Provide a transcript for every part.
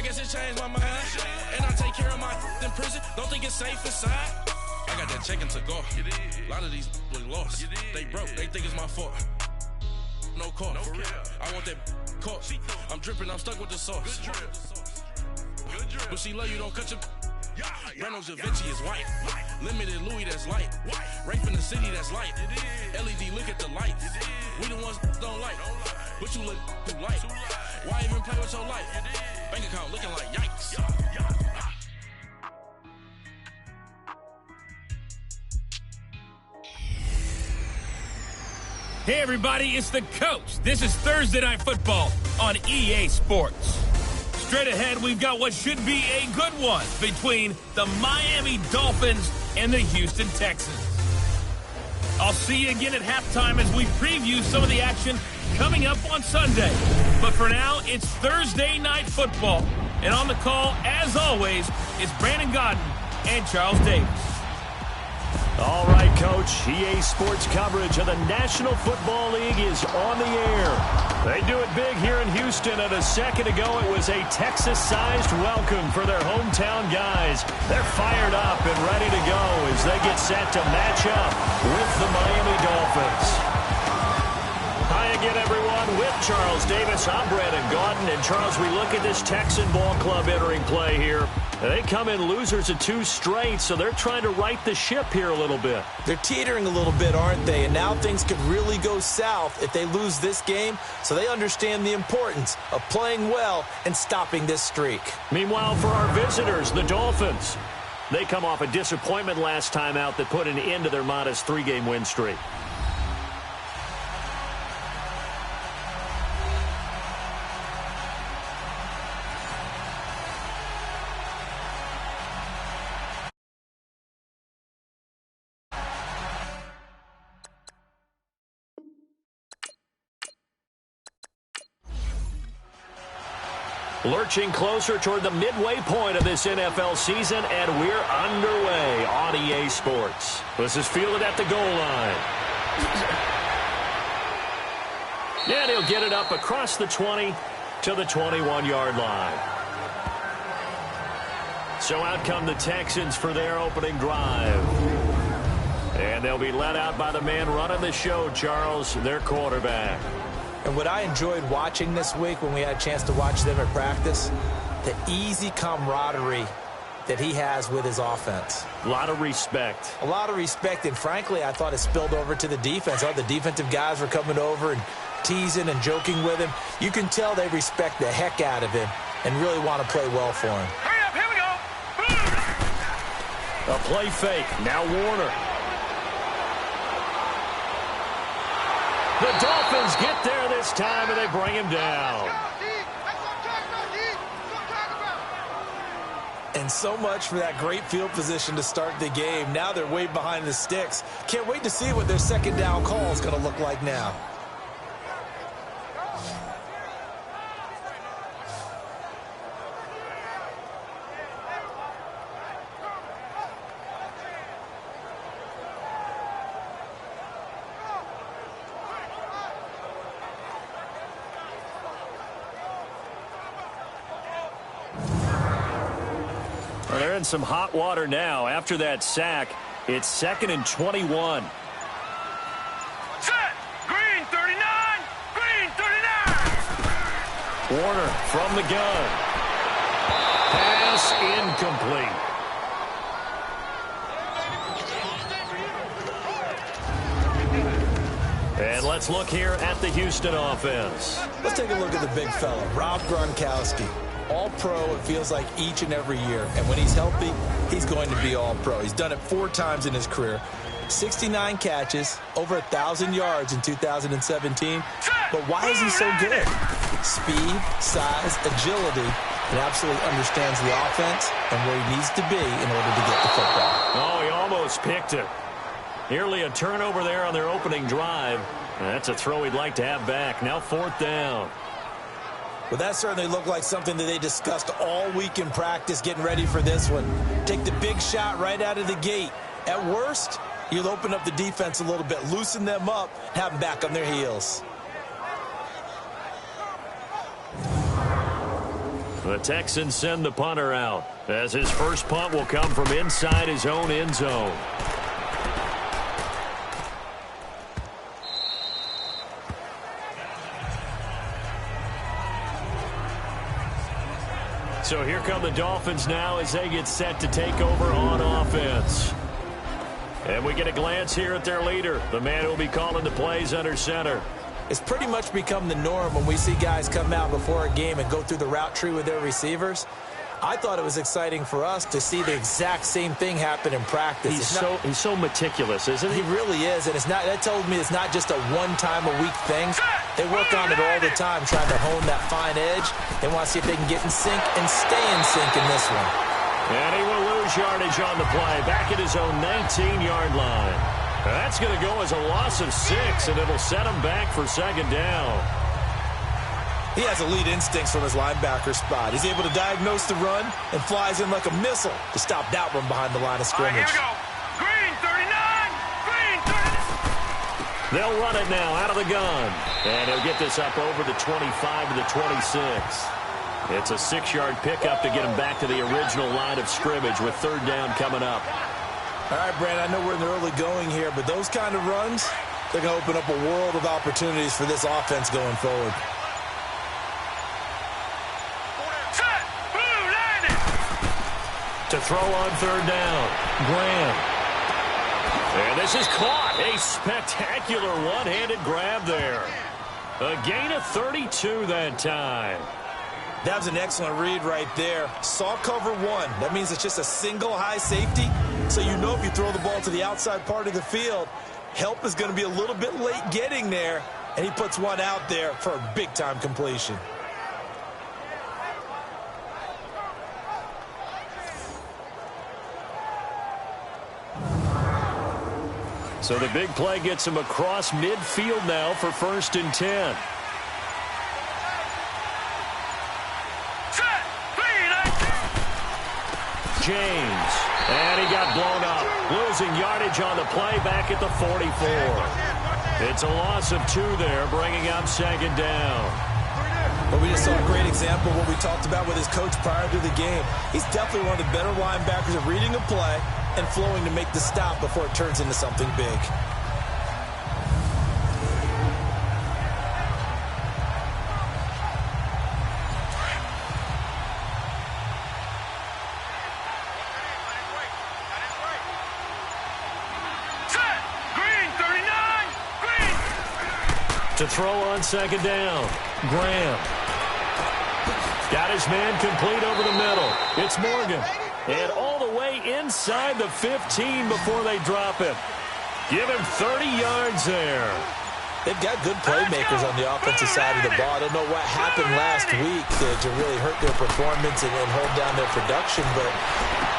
guess it changed my mind. And I take care of my in prison. Don't think it's safe inside. I got that checking to go. A lot of these look lost. They broke. They think it's my fault. No call, for real. I want that caught. I'm dripping, I'm stuck with the sauce. But she love you, don't cut your... Reynolds Da Vinci is white. Limited Louis, that's light. Rape in the city, that's light. LED, look at the lights. We the ones don't like. But you look too light. Why even play with your life? Bank account looking like yikes. Hey everybody, it's the Coach. This is Thursday Night Football on EA Sports. Straight ahead, we've got what should be a good one between the Miami Dolphins and the Houston Texans. I'll see you again at halftime as we preview some of the action coming up on Sunday. But for now, it's Thursday Night Football. And on the call, as always, is Brandon Godden and Charles Davis. All right, Coach. EA Sports coverage of the National Football League is on the air. They do it big here in Houston, and a second ago it was a Texas-sized welcome for their hometown guys. They're fired up and ready to go as they get set to match up with the Miami Dolphins. Hi again, everyone. With Charles Davis, I'm Brandon Gaudin. And, Charles, we look at this Texan ball club entering play here. They come in losers of 2 straight, so they're trying to right the ship here a little bit. They're teetering a little bit, aren't they? And now things could really go south if they lose this game, so they understand the importance of playing well and stopping this streak. Meanwhile, for our visitors, the Dolphins, they come off a disappointment last time out that put an end to their modest 3-game win streak. Lurching closer toward the midway point of this NFL season, and we're underway on EA Sports. This is fielded at the goal line. And he'll get it up across the 20 to the 21-yard line. So out come the Texans for their opening drive. And they'll be led out by the man running the show, Charles, their quarterback. And what I enjoyed watching this week when we had a chance to watch them at practice, the easy camaraderie that he has with his offense. A lot of respect. A lot of respect, and frankly, I thought it spilled over to the defense. All the defensive guys were coming over and teasing and joking with him. You can tell they respect the heck out of him and really want to play well for him. Hurry up, here we go. A play fake. Now Warner. The Dolphins get there this time, and they bring him down. And so much for that great field position to start the game. Now they're way behind the sticks. Can't wait to see what their second down call is going to look like now. They're in some hot water now. After that sack, it's 2nd and 21. Set! Green 39! Green 39! Warner from the gun. Pass incomplete. And let's look here at the Houston offense. Let's take a look at the big fella, Rob Gronkowski. All-pro, it feels like, each and every year. And when he's healthy, he's going to be all-pro. He's done it 4 times in his career. 69 catches, over 1,000 yards in 2017. But why is he so good? Speed, size, agility, and absolutely understands the offense and where he needs to be in order to get the football. Oh, he almost picked it. Nearly a turnover there on their opening drive. That's a throw he'd like to have back. Now 4th down. Well, that certainly looked like something that they discussed all week in practice getting ready for this one. Take the big shot right out of the gate. At worst, you'll open up the defense a little bit, loosen them up, have them back on their heels. The Texans send the punter out, as his first punt will come from inside his own end zone. So here come the Dolphins now as they get set to take over on offense. And we get a glance here at their leader, the man who will be calling the plays under center. It's pretty much become the norm when we see guys come out before a game and go through the route tree with their receivers. I thought it was exciting for us to see the exact same thing happen in practice. He's so meticulous, isn't he? He really is, and that tells me it's not just a one-time-a-week thing. They work on it all the time, trying to hone that fine edge. They want to see if they can get in sync and stay in sync in this one. And he will lose yardage on the play, back at his own 19-yard line. That's going to go as a loss of 6, and it'll set him back for second down. He has elite instincts from his linebacker spot. He's able to diagnose the run and flies in like a missile to stop that one behind the line of scrimmage. All right, here we go. Green 39. Green 39. They'll run it now out of the gun. And he'll get this up over the 25 to the 26. It's a 6-yard pickup to get him back to the original line of scrimmage with third down coming up. All right, Brandon, I know we're in the early going here, but those kind of runs, they're going to open up a world of opportunities for this offense going forward. Set. Blue landing. To throw on third down, Graham. And this is caught. A spectacular one-handed grab there. A gain of 32 that time. That was an excellent read right there. Saw cover one. That means it's just a single high safety. So you know if you throw the ball to the outside part of the field, help is going to be a little bit late getting there. And he puts one out there for a big-time completion. So the big play gets him across midfield now for 1st and 10. James, and he got blown up, losing yardage on the play back at the 44. It's a loss of 2 there, bringing up second down. But we just saw a great example of what we talked about with his coach prior to the game. He's definitely one of the better linebackers at reading a play and flowing to make the stop before it turns into something big. To throw on second down, Graham. Got his man complete over the middle. It's Morgan. And all the way inside the 15 before they drop him. Give him 30 yards there. They've got good playmakers on the offensive side of the ball. I don't know what happened last week to really hurt their performance and hold down their production, but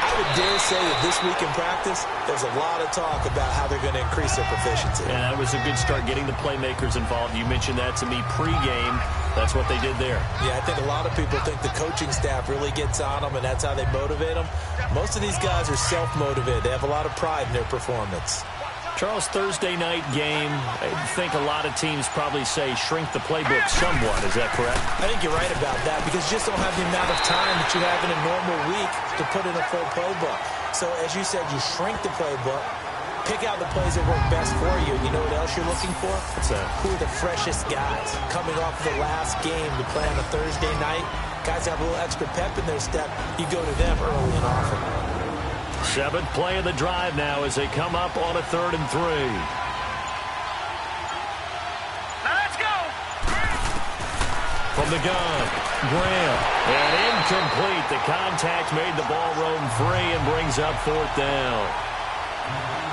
I would dare say that this week in practice, there's a lot of talk about how they're going to increase their proficiency. Yeah, that was a good start getting the playmakers involved. You mentioned that to me pregame. That's what they did there. Yeah, I think a lot of people think the coaching staff really gets on them, and that's how they motivate them. Most of these guys are self-motivated. They have a lot of pride in their performance. Charles, Thursday night game, I think a lot of teams probably say shrink the playbook somewhat. Is that correct? I think you're right about that because you just don't have the amount of time that you have in a normal week to put in a full playbook. So, as you said, you shrink the playbook, pick out the plays that work best for you. You know what else you're looking for? What's that? Who are the freshest guys coming off the last game to play on a Thursday night? Guys have a little extra pep in their step. You go to them early and often. 7th play of the drive now as they come up on a 3rd and 3. Now let's go. From the gun, Graham. And incomplete. The contact made the ball roam free and brings up 4th down.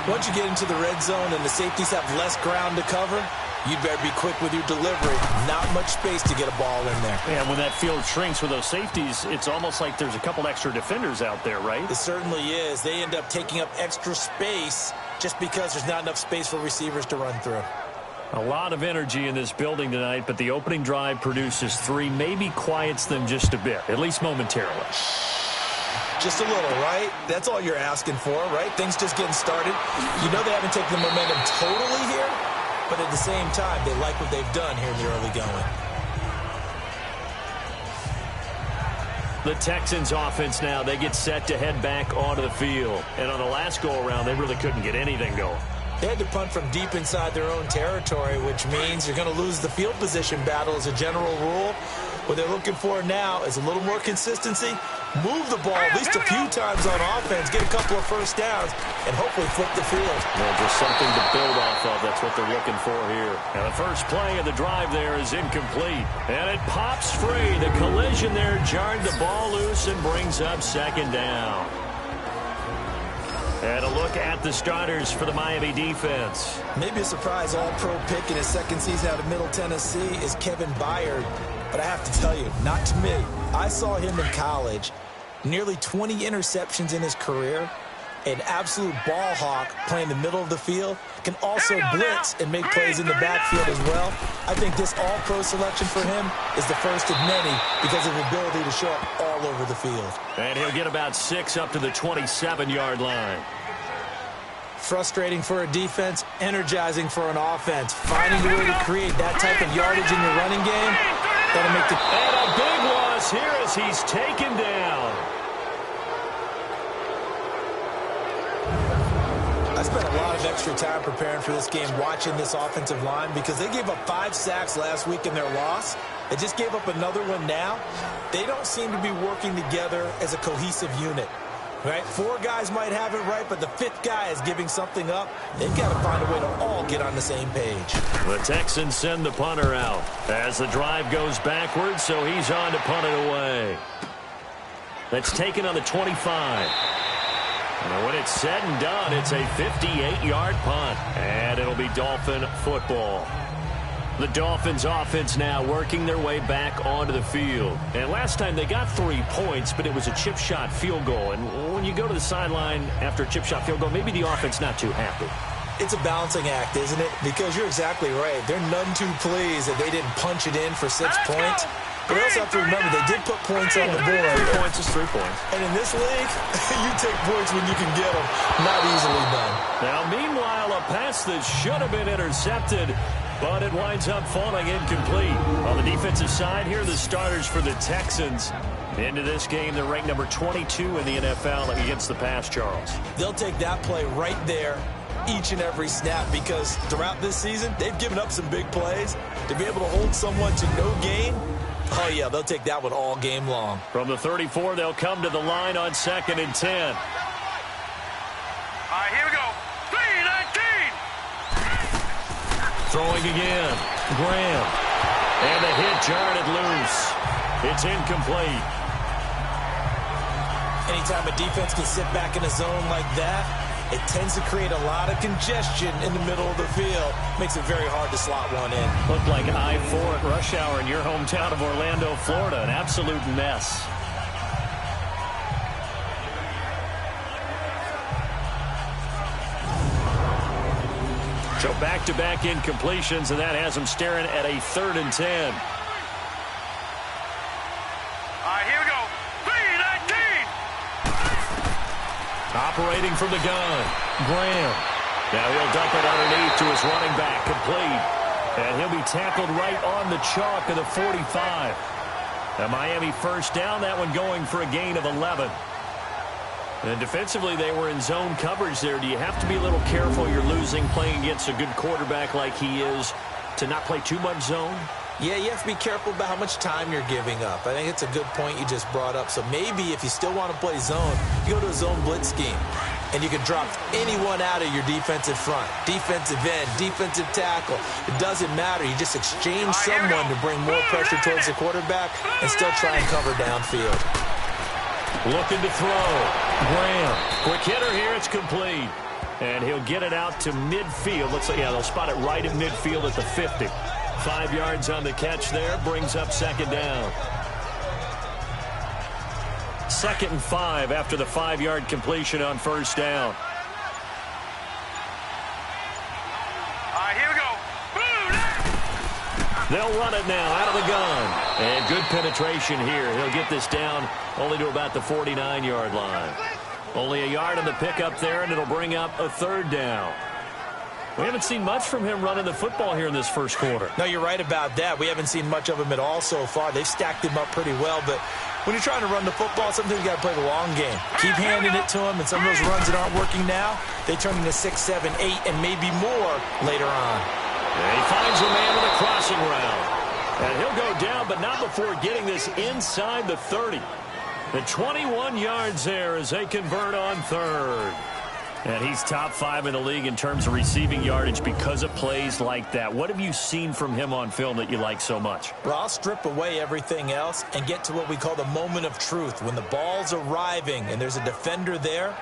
Once you get into the red zone and the safeties have less ground to cover, you'd better be quick with your delivery. Not much space to get a ball in there. And when that field shrinks with those safeties, it's almost like there's a couple extra defenders out there, right? It certainly is. They end up taking up extra space just because there's not enough space for receivers to run through. A lot of energy in this building tonight, but the opening drive produces 3, maybe quiets them just a bit, at least momentarily. Just a little, right? That's all you're asking for, right? Things just getting started. You know they haven't taken the momentum totally here, but at the same time, they like what they've done here in the early going. The Texans offense now, they get set to head back onto the field. And on the last go-around, they really couldn't get anything going. They had to punt from deep inside their own territory, which means you're going to lose the field position battle as a general rule. What they're looking for now is a little more consistency. Move the ball at least a few times on offense, get a couple of first downs, and hopefully flip the field. Well, just something to build off of. That's what they're looking for here. And the first play of the drive there is incomplete. And it pops free. The collision there jarred the ball loose and brings up second down. And a look at the starters for the Miami defense. Maybe a surprise all-pro pick in his second season out of Middle Tennessee is Kevin Byard. But I have to tell you, not to me. I saw him in college. Nearly 20 interceptions in his career. An absolute ball hawk playing the middle of the field. Can also blitz and make plays in the backfield as well. I think this all-pro selection for him is the first of many because of the ability to show up all over the field. And he'll get about 6 up to the 27-yard line. Frustrating for a defense, energizing for an offense. Finding a way to create that type of yardage in your running game, that'll make the... And a big loss here as he's taken down. I spent a lot of extra time preparing for this game, watching this offensive line, because they gave up 5 sacks last week in their loss. They just gave up another one now. They don't seem to be working together as a cohesive unit. Right? 4 guys might have it right, but the 5th guy is giving something up. They've got to find a way to all get on the same page. The Texans send the punter out as the drive goes backwards, so he's on to punt it away. That's taken on the 25. And when it's said and done, it's a 58-yard punt, and it'll be Dolphin football. The Dolphins offense now working their way back onto the field. And last time they got 3 points, but it was a chip shot field goal. And when you go to the sideline after a chip shot field goal, maybe the offense not too happy. It's a balancing act, isn't it? Because you're exactly right. They're none too pleased that they didn't punch it in for 6 points. But we also have to remember they did put points on the board. 3 points is 3 points. And in this league, you take points when you can get them. Not easily done. Now, meanwhile, a pass that should have been intercepted, but it winds up falling incomplete. On the defensive side here, the starters for the Texans. Into this game, they're ranked number 22 in the NFL against the pass, Charles. They'll take that play right there each and every snap, because throughout this season, they've given up some big plays. To be able to hold someone to no gain, oh, yeah, they'll take that one all game long. From the 34, they'll come to the line on 2nd and 10. All right, here we go. 3-19. Throwing again. Graham. And a hit jarred it loose. It's incomplete. Anytime a defense can sit back in a zone like that, it tends to create a lot of congestion in the middle of the field. Makes it very hard to slot one in. Looked like I-4 at rush hour in your hometown of Orlando, Florida. An absolute mess. So back-to-back incompletions, and that has them staring at a 3rd and 10. All right, here we go. 3-19. Operating from the gun, Graham. Now he'll dump it underneath to his running back, complete. And he'll be tackled right on the chalk of the 45. A Miami first down, that one going for a gain of 11. And defensively, they were in zone coverage there. Do you have to be a little careful? You're losing, playing against a good quarterback like he is, to not play too much zone? Yeah, you have to be careful about how much time you're giving up. I think it's a good point you just brought up. So maybe if you still want to play zone, you go to a zone blitz scheme. And you can drop anyone out of your defensive front. Defensive end, defensive tackle. It doesn't matter. You just exchange someone to bring more pressure towards the quarterback and still try and cover downfield. Looking to throw. Graham. Quick hitter here. It's complete. And he'll get it out to midfield. Let's say, yeah, they'll spot it right at midfield at the 50. 5 yards on the catch there. Brings up 2nd down. 2nd and 5 after the 5-yard completion on 1st down. All right, here we go. They'll run it now out of the gun. And good penetration here. He'll get this down only to about the 49-yard line. Only a yard on the pickup there, and it'll bring up a 3rd down. We haven't seen much from him running the football here in this first quarter. No, you're right about that. We haven't seen much of him at all so far. They've stacked him up pretty well, but When you're trying to run the football, sometimes you got to play the long game. Keep handing it to him, and some of those runs that aren't working now, they turn into 6, 7, 8, and maybe more later on. And he finds a man with a crossing route. And he'll go down, but not before getting this inside the 30. The 21 yards there as they convert on third. And he's top 5 in the league in terms of receiving yardage because of plays like that. What have you seen from him on film that you like so much? Well, I'll strip away everything else and get to what we call the moment of truth. When the ball's arriving and there's a defender there,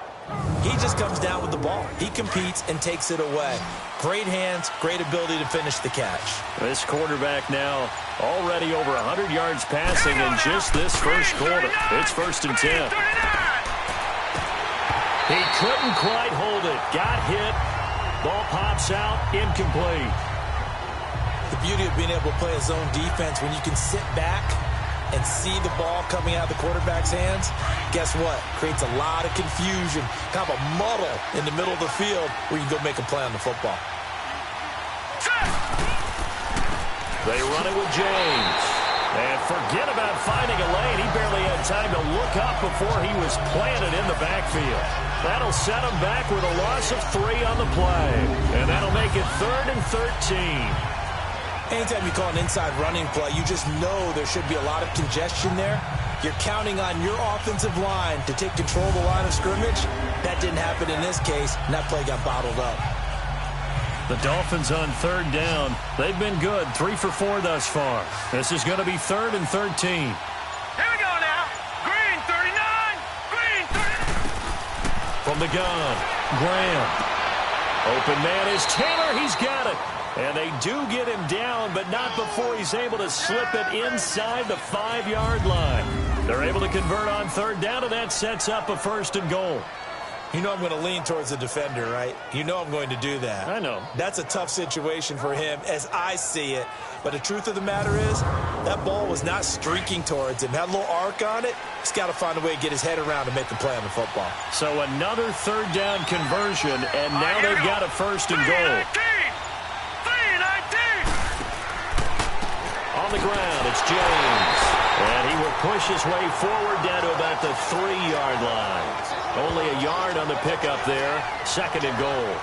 he just comes down with the ball. He competes and takes it away. Great hands, great ability to finish the catch. This quarterback now already over 100 yards passing in just this first quarter. It's 1st and 10. He couldn't quite hold it. Got hit. Ball pops out. Incomplete. The beauty of being able to play a zone defense when you can sit back and see the ball coming out of the quarterback's hands, guess what? Creates a lot of confusion, kind of a muddle in the middle of the field where you can go make a play on the football. They run it with James. And forget about finding a lane. He barely had time to look up before he was planted in the backfield. That'll set him back with a loss of 3 on the play. And that'll make it 3rd and 13. Anytime you call an inside running play, you just know there should be a lot of congestion there. You're counting on your offensive line to take control of the line of scrimmage. That didn't happen in this case, and that play got bottled up. The Dolphins on 3rd down. They've been good, 3 for 4 thus far. This is going to be 3rd and 13. Here we go now. Green 39. Green 39. From the gun, Graham. Open man is Taylor. He's got it. And they do get him down, but not before he's able to slip it inside the 5-yard line. They're able to convert on 3rd down, and that sets up a 1st and goal. You know I'm going to lean towards the defender, right? You know I'm going to do that. I know. That's a tough situation for him as I see it. But the truth of the matter is, that ball was not streaking towards him. Had a little arc on it. He's got to find a way to get his head around and make the play on the football. So another 3rd down conversion, and now they've got a 1st and goal. 3-19. On the ground, it's James. And he will push his way forward down to about the 3-yard line. Only a yard on the pickup there. 2nd and goal.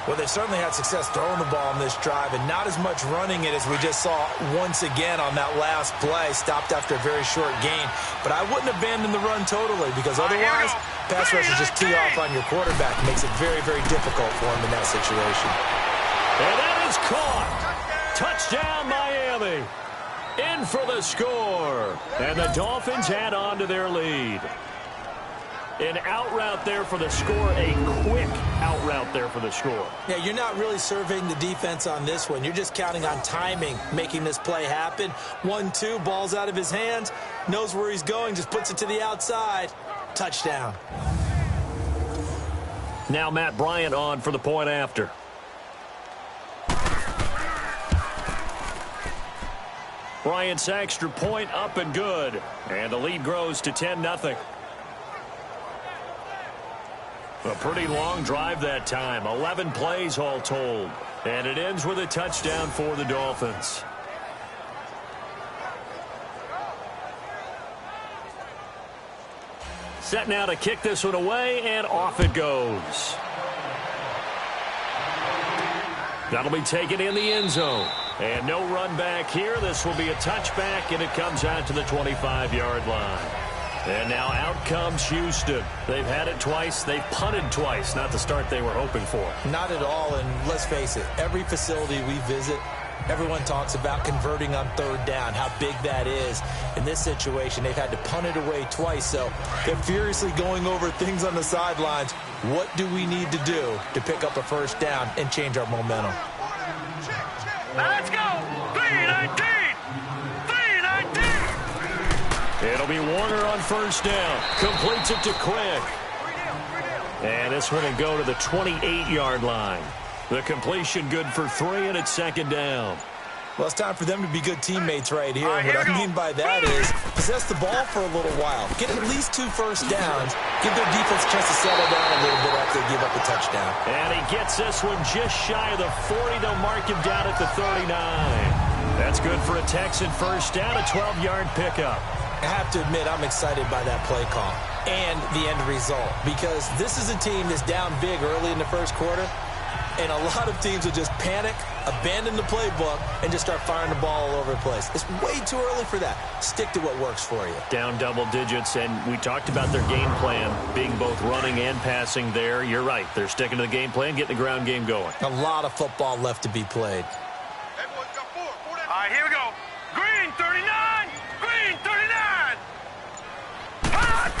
Well, they certainly had success throwing the ball in this drive, and not as much running it as we just saw once again on that last play. Stopped after a very short gain. But I wouldn't abandon the run totally, because otherwise, pass rushers just tee off on your quarterback. Makes it very, very difficult for him in that situation. And that is caught. Touchdown, Miami. In for the score. And the Dolphins add on to their lead. An out route there for the score. A quick out route there for the score. Yeah, you're not really surveying the defense on this one. You're just counting on timing, making this play happen. 1-2, ball's out of his hands. Knows where he's going, just puts it to the outside. Touchdown. Now Matt Bryant on for the point after. Bryant's extra point up and good. And the lead grows to 10-0. A pretty long drive that time. 11 plays all told. And it ends with a touchdown for the Dolphins. Set now to kick this one away, and off it goes. That'll be taken in the end zone. And no run back here. This will be a touchback, and it comes out to the 25-yard line. And now out comes Houston. They've had it twice. They've punted twice. Not the start they were hoping for. Not at all, and let's face it, every facility we visit, everyone talks about converting on 3rd down, how big that is. In this situation, they've had to punt it away twice, so they're furiously going over things on the sidelines. What do we need to do to pick up a 1st down and change our momentum? Now let's go. 3-19. It'll be Warner on 1st down. Completes it to Quick. And this one will go to the 28-yard line. The completion good for 3, and it's 2nd down. Well, it's time for them to be good teammates right here. And what I mean by that is possess the ball for a little while. Get at least 2 first downs. Give their defense a chance to settle down a little bit after they give up a touchdown. And he gets this one just shy of the 40. They'll mark him down at the 39. That's good for a Texan 1st down, a 12-yard pickup. I have to admit, I'm excited by that play call and the end result, because this is a team that's down big early in the first quarter, and a lot of teams will just panic, abandon the playbook, and just start firing the ball all over the place. It's way too early for that. Stick to what works for you. Down double digits, and we talked about their game plan being both running and passing there. You're right. They're sticking to the game plan, getting the ground game going. A lot of football left to be played. All right, here we go. Green 39. Green 39. Hot.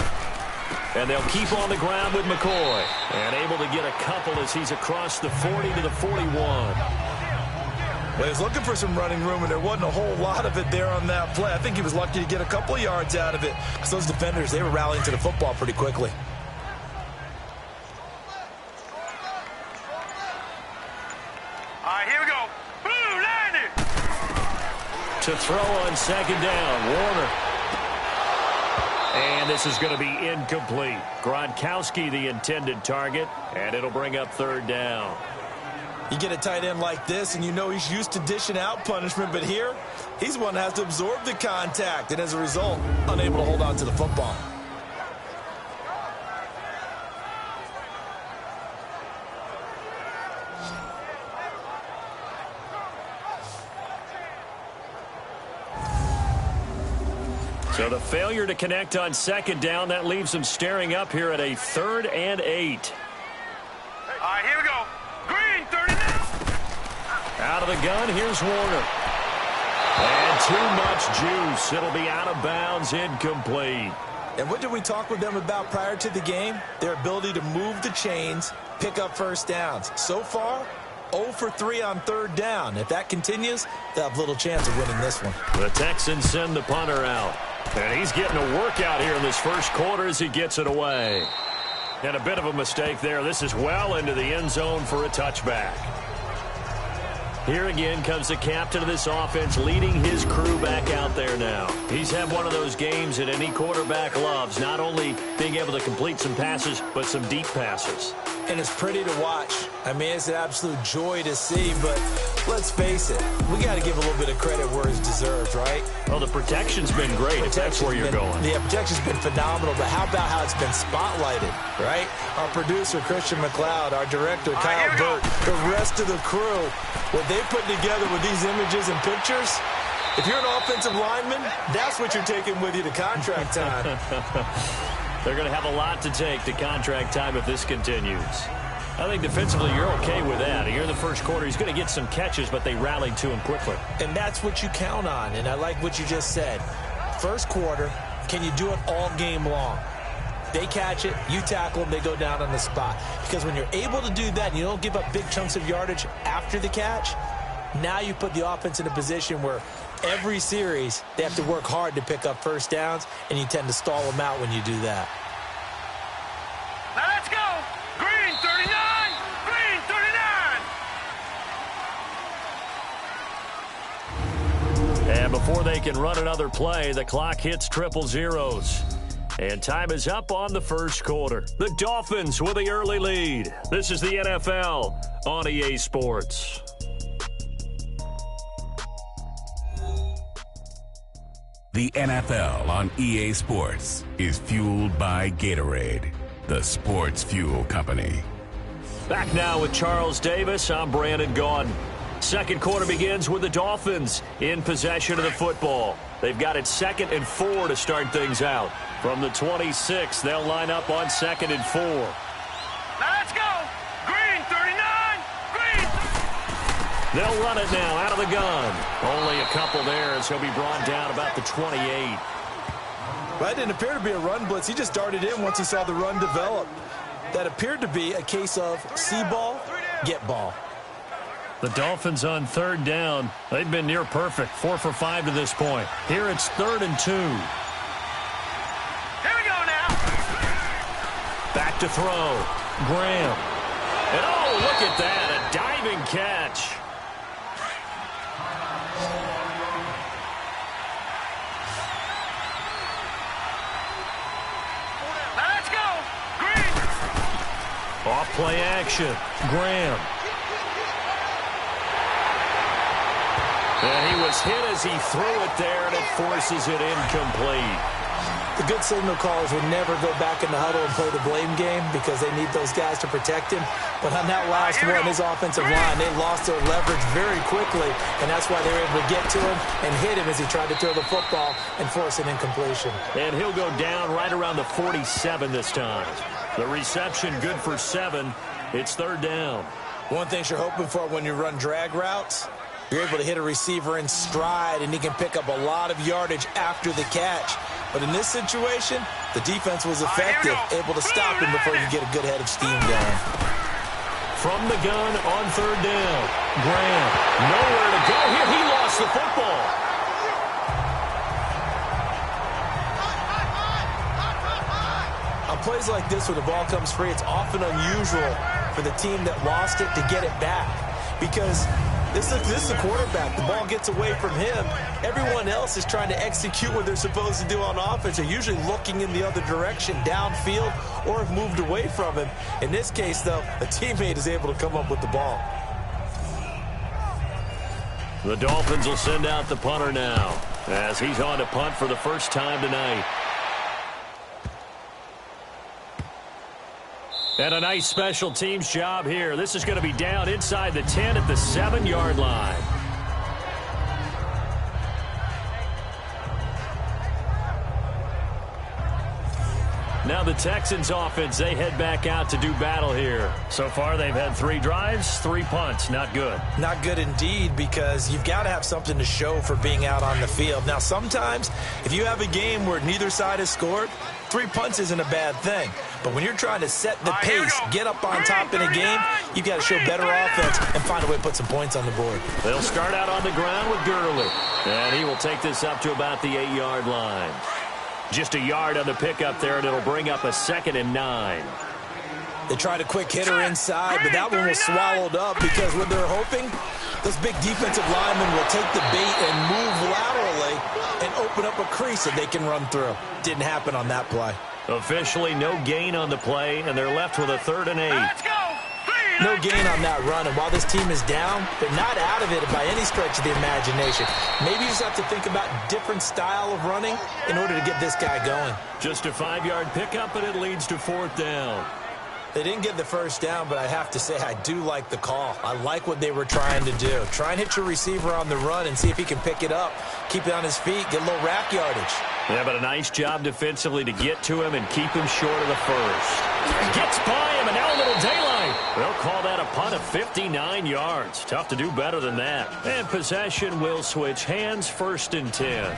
And they'll keep on the ground with McCoy. And able to get a couple as he's across the 40 to the 41. Well, he was looking for some running room, and there wasn't a whole lot of it there on that play. I think he was lucky to get a couple of yards out of it, because those defenders, they were rallying to the football pretty quickly. All right, here we go. Blue 90. To throw on second down, Warner. And this is going to be incomplete. Gronkowski the intended target, and it'll bring up third down. You get a tight end like this, and you know he's used to dishing out punishment, but here, he's the one that has to absorb the contact, and as a result, unable to hold on to the football. So the failure to connect on second down, that leaves them staring up here at a 3rd and 8. All right, here we go. Green 39. Out of the gun, here's Warner. And too much juice. It'll be out of bounds, incomplete. And what did we talk with them about prior to the game? Their ability to move the chains, pick up first downs. So far, 0 for 3 on third down. If that continues, they'll have little chance of winning this one. The Texans send the punter out. And he's getting a workout here in this first quarter as he gets it away. And a bit of a mistake there. This is well into the end zone for a touchback. Here again comes the captain of this offense leading his crew back out there now. He's had one of those games that any quarterback loves, not only being able to complete some passes, but some deep passes. And it's pretty to watch. I mean, it's an absolute joy to see, but let's face it, we got to give a little bit of credit where it's deserved, right? Well, the protection's been great, if that's where you're going. The protection's been phenomenal, but how about how it's been spotlighted, right? Our producer, Christian McLeod, our director, Kyle Burt, the rest of the crew, what they put together with these images and pictures, if you're an offensive lineman, that's what you're taking with you to contract time. They're going to have a lot to take to contract time if this continues. I think defensively you're okay with that. Here in the first quarter, he's going to get some catches, but they rallied to him quickly. And that's what you count on, and I like what you just said. First quarter, can you do it all game long? They catch it, you tackle them, they go down on the spot. Because when you're able to do that and you don't give up big chunks of yardage after the catch, now you put the offense in a position where every series they have to work hard to pick up first downs, and you tend to stall them out when you do that. Now let's go. Green 39. Green 39. And before they can run another play, the clock hits triple zeros. And time is up on the first quarter. The Dolphins with the early lead. This is the NFL on EA Sports. The NFL on EA Sports is fueled by Gatorade, the sports fuel company. Back now with Charles Davis. I'm Brandon Gaudin. Second quarter begins with the Dolphins in possession of the football. They've got it 2nd and 4 to start things out. From the 26, they'll line up on 2nd and 4. Now let's go. Green 39. Green. They'll run it now out of the gun. Only a couple there as he'll be brought down about the 28. That didn't appear to be a run blitz. He just darted in once he saw the run develop. That appeared to be a case of see ball, get ball. The Dolphins on third down. They've been near perfect. 4 for 5 to this point. Here it's 3rd and 2. Here we go now. Back to throw. Graham. And oh, look at that. A diving catch. Now let's go. Green. Off play action. Graham. And he was hit as he threw it there, and it forces it incomplete. The good signal callers would never go back in the huddle and play the blame game because they need those guys to protect him. But on that last one, his offensive line, they lost their leverage very quickly, and that's why they were able to get to him and hit him as he tried to throw the football and force an incompletion. And he'll go down right around the 47 this time. The reception good for 7. It's third down. One thing you're hoping for when you run drag routes, you're able to hit a receiver in stride, and he can pick up a lot of yardage after the catch. But in this situation, the defense was effective, able to stop him before you get a good head of steam going. From the gun on third down. Graham, nowhere to go here. He lost the football. On plays like this where the ball comes free, it's often unusual for the team that lost it to get it back. Because this is a quarterback. The ball gets away from him. Everyone else is trying to execute what they're supposed to do on offense. They're usually looking in the other direction, downfield, or have moved away from him. In this case, though, a teammate is able to come up with the ball. The Dolphins will send out the punter now as he's on to punt for the first time tonight. And a nice special teams job here. This is going to be down inside the 10 at the 7-yard line. Now the Texans offense, they head back out to do battle here. So far they've had 3 drives, 3 punts. Not good. Not good indeed, because you've got to have something to show for being out on the field. Now sometimes if you have a game where neither side has scored, 3 punts isn't a bad thing. But when you're trying to set the pace, get up on top in a game, you've got to show better offense and find a way to put some points on the board. They'll start out on the ground with Gurley. And he will take this up to about the 8-yard line. Just a yard on the pickup there, and it'll bring up a 2nd and 9. They tried a quick hitter inside, but that one was swallowed up because what they're hoping, those big defensive linemen will take the bait and move laterally and open up a crease that they can run through. Didn't happen on that play. Officially no gain on the play, and they're left with a 3rd and 8. Let's go. No gain on that run, and while this team is down, they're not out of it by any stretch of the imagination. Maybe you just have to think about different style of running in order to get this guy going. Just a 5-yard pickup, and it leads to 4th down. They didn't get the first down, but I have to say I do like the call. I like what they were trying to do. Try and hit your receiver on the run and see if he can pick it up, keep it on his feet, get a little rack yardage. Yeah, but a nice job defensively to get to him and keep him short of the first. Gets by him, and now a little daylight. They'll call that a punt of 59 yards. Tough to do better than that. And possession will switch hands, 1st and 10.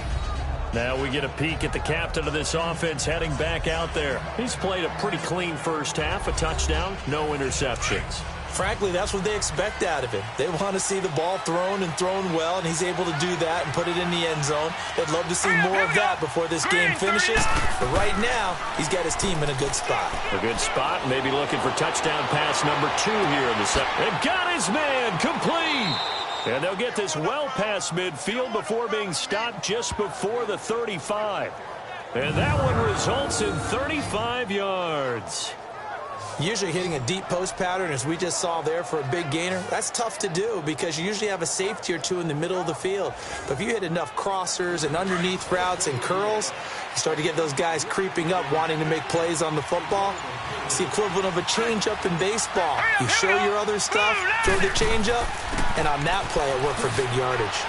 Now we get a peek at the captain of this offense heading back out there. He's played a pretty clean first half, a touchdown, no interceptions. Frankly, that's what they expect out of him. They want to see the ball thrown and thrown well, and he's able to do that and put it in the end zone. They'd love to see more of that before this game finishes. But right now, he's got his team in a good spot. A good spot, maybe looking for touchdown pass number 2 here in the second. And got his man complete. And they'll get this well past midfield before being stopped just before the 35. And that one results in 35 yards. Usually hitting a deep post pattern, as we just saw there for a big gainer, that's tough to do because you usually have a safety or 2 in the middle of the field. But if you hit enough crossers and underneath routes and curls, you start to get those guys creeping up, wanting to make plays on the football. It's the equivalent of a changeup in baseball. You show your other stuff, throw the changeup, and on that play it worked for big yardage.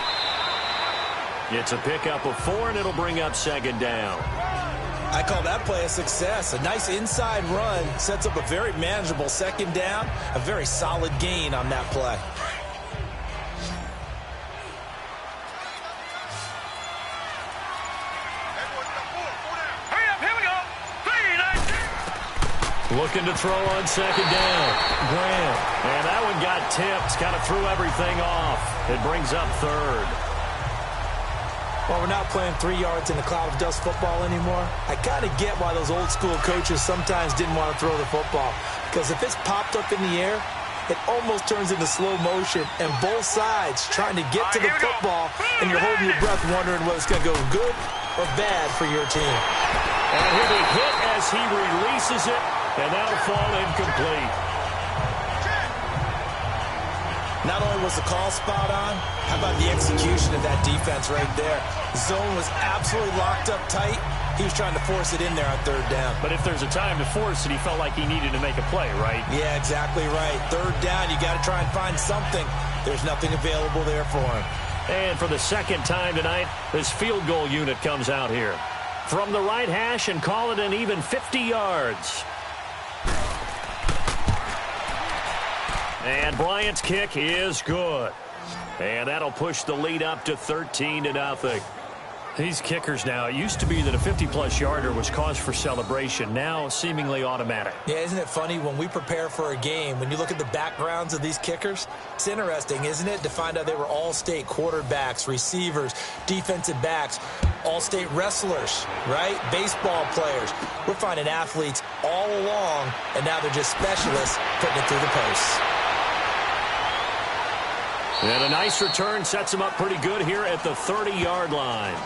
It's a pickup of 4, and it'll bring up 2nd down. I call that play a success. A nice inside run sets up a very manageable 2nd down, a very solid gain on that play. Hurry up, here we go. 3, 9. Looking to throw on 2nd down. Graham. And that one got tipped. Kind of threw everything off. It brings up 3rd. Well, we're not playing 3 yards in a cloud of dust football anymore. I kind of get why those old school coaches sometimes didn't want to throw the football. Because if it's popped up in the air, it almost turns into slow motion. And both sides trying to get to the football, and you're holding your breath wondering whether it's going to go good or bad for your team. And he'll be hit as he releases it, and that'll fall incomplete. Not only was the call spot on, how about the execution of that defense right there? The zone was absolutely locked up tight. He was trying to force it in there on third down. But if there's a time to force it, he felt like he needed to make a play, right? Yeah, exactly right. Third down, you got to try and find something. There's nothing available there for him. And for the second time tonight, this field goal unit comes out here. From the right hash and call it an even 50 yards. And Bryant's kick is good. And that'll push the lead up to 13-0. These kickers now, it used to be that a 50-plus yarder was cause for celebration. Now seemingly automatic. Yeah, isn't it funny when we prepare for a game, when you look at the backgrounds of these kickers, it's interesting, isn't it, to find out they were all-state quarterbacks, receivers, defensive backs, all-state wrestlers, right? Baseball players. We're finding athletes all along, and now they're just specialists putting it through the posts. And a nice return sets him up pretty good here at the 30-yard line.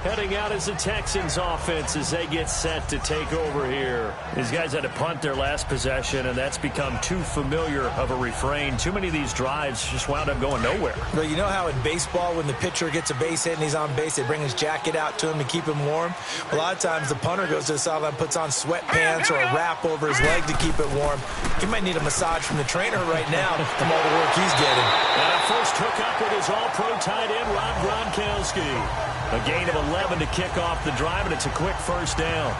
Heading out is the Texans offense as they get set to take over here. These guys had to punt their last possession, and that's become too familiar of a refrain. Too many of these drives just wound up going nowhere. Well, you know how in baseball when the pitcher gets a base hit and he's on base, they bring his jacket out to him to keep him warm? A lot of times the punter goes to the sideline, puts on sweatpants or a wrap over his leg to keep it warm. He might need a massage from the trainer right now from all the work he's getting. And a first hookup with his all-pro tight end, Rob Gronkowski. A gain of 11 to kick off the drive, and it's a quick first down.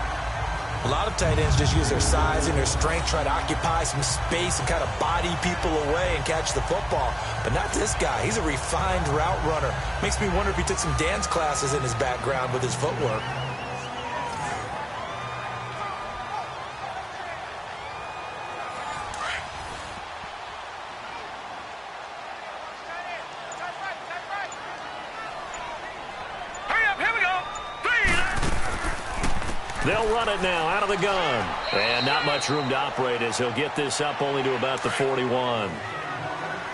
A lot of tight ends just use their size and their strength, try to occupy some space and kind of body people away and catch the football. But not this guy. He's a refined route runner. Makes me wonder if he took some dance classes in his background with his footwork. They'll run it now out of the gun. And not much room to operate as he'll get this up only to about the 41.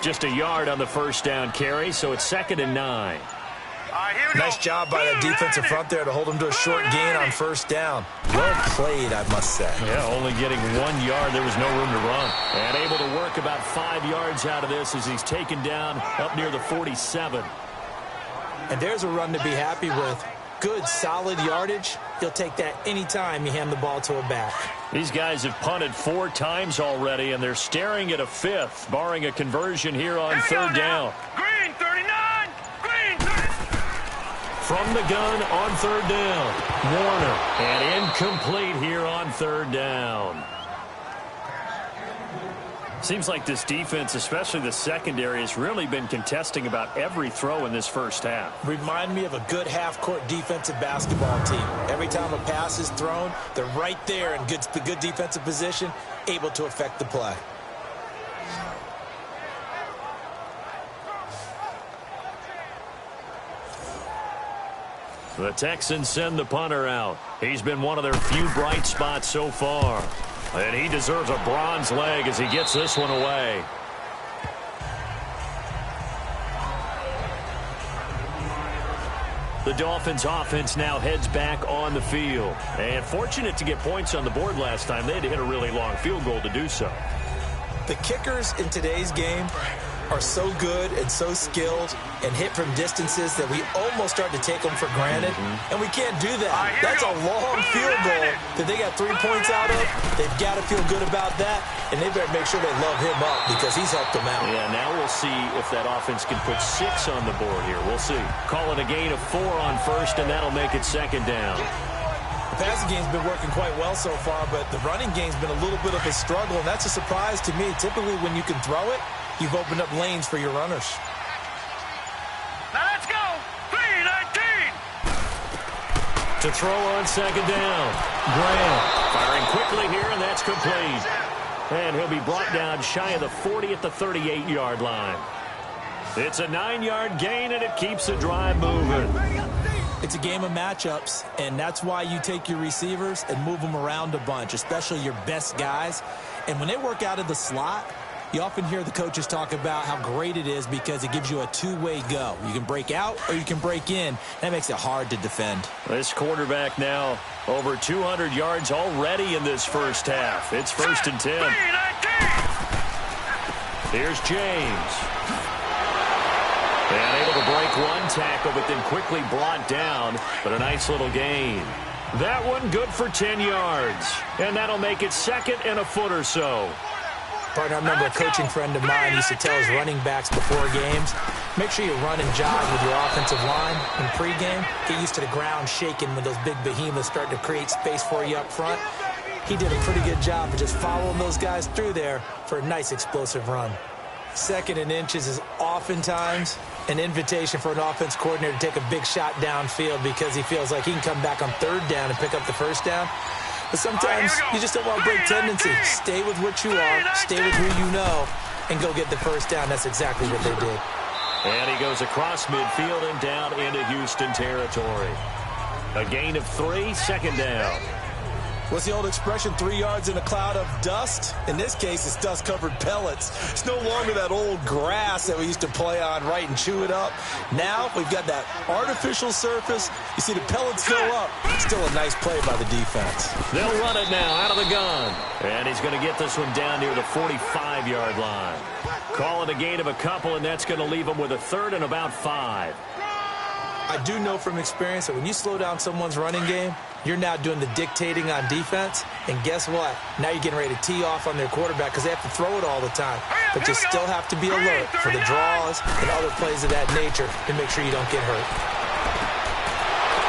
Just a yard on the first down carry, so it's 2nd and 9. Nice job by that defensive front there to hold him to a short gain on first down. Well played, I must say. Yeah, only getting 1 yard. There was no room to run. And able to work about 5 yards out of this as he's taken down up near the 47. And there's a run to be happy with. Good, solid yardage. He'll take that anytime you hand the ball to a back. These guys have punted 4 times already, and they're staring at a 5th, barring a conversion here on third down. Green 39! Green 39! From the gun on third down, Warner. And incomplete here on third down. Seems like this defense, especially the secondary, has really been contesting about every throw in this first half. Remind me of a good half-court defensive basketball team. Every time a pass is thrown, they're right there in good defensive position, able to affect the play. The Texans send the punter out. He's been one of their few bright spots so far. And he deserves a bronze leg as he gets this one away. The Dolphins offense now heads back on the field. And fortunate to get points on the board last time. They had to hit a really long field goal to do so. The kickers in today's game are so good and so skilled and hit from distances that we almost start to take them for granted. And we can't do that. That's a long field goal that they got 3 points out of. They've got to feel good about that, and they better make sure they love him up because he's helped them out. Yeah, now we'll see if that offense can put 6 on the board here. We'll see. Call it a gain of 4 on first, and that'll make it second down. The passing game's been working quite well so far, but the running game's been a little bit of a struggle, and that's a surprise to me. Typically, when you can throw it, you've opened up lanes for your runners. Now let's go! 3-19! To throw on second down. Graham firing quickly here, and that's complete. And he'll be brought down shy of the 40 at the 38-yard line. It's a 9-yard gain, and it keeps the drive moving. It's a game of matchups, and that's why you take your receivers and move them around a bunch, especially your best guys. And when they work out of the slot, You often hear the coaches talk about how great it is because it gives you a two-way go. You can break out or you can break in. That makes it hard to defend. This quarterback now over 200 yards already in this first half. It's 1st and 10. Here's James. And able to break one tackle, but then quickly brought down. But a nice little gain. That one good for 10 yards. And that'll make it 2nd and a foot or so. Partner, I remember a coaching friend of mine used to tell his running backs before games, make sure you run and jog with your offensive line in pregame. Get used to the ground shaking when those big behemoths start to create space for you up front. He did a pretty good job of just following those guys through there for a nice explosive run. 2nd and inches is oftentimes an invitation for an offense coordinator to take a big shot downfield because he feels like he can come back on 3rd down and pick up the 1st down. But sometimes you just don't want to break tendency. Stay with what you are, stay with who you know, and go get the 1st down. That's exactly what they did. And he goes across midfield and down into Houston territory. A gain of 3, 2nd down. What's the old expression, 3 yards in a cloud of dust? In this case, it's dust-covered pellets. It's no longer that old grass that we used to play on, right, and chew it up. Now we've got that artificial surface. You see the pellets go up. Still a nice play by the defense. They'll run it now out of the gun. And he's going to get this one down near the 45-yard line. Call it a gain of a couple, and that's going to leave him with a 3rd and about 5. I do know from experience that when you slow down someone's running game, you're now doing the dictating on defense. And guess what? Now you're getting ready to tee off on their quarterback because they have to throw it all the time. But you still have to be alert for the draws and other plays of that nature to make sure you don't get hurt.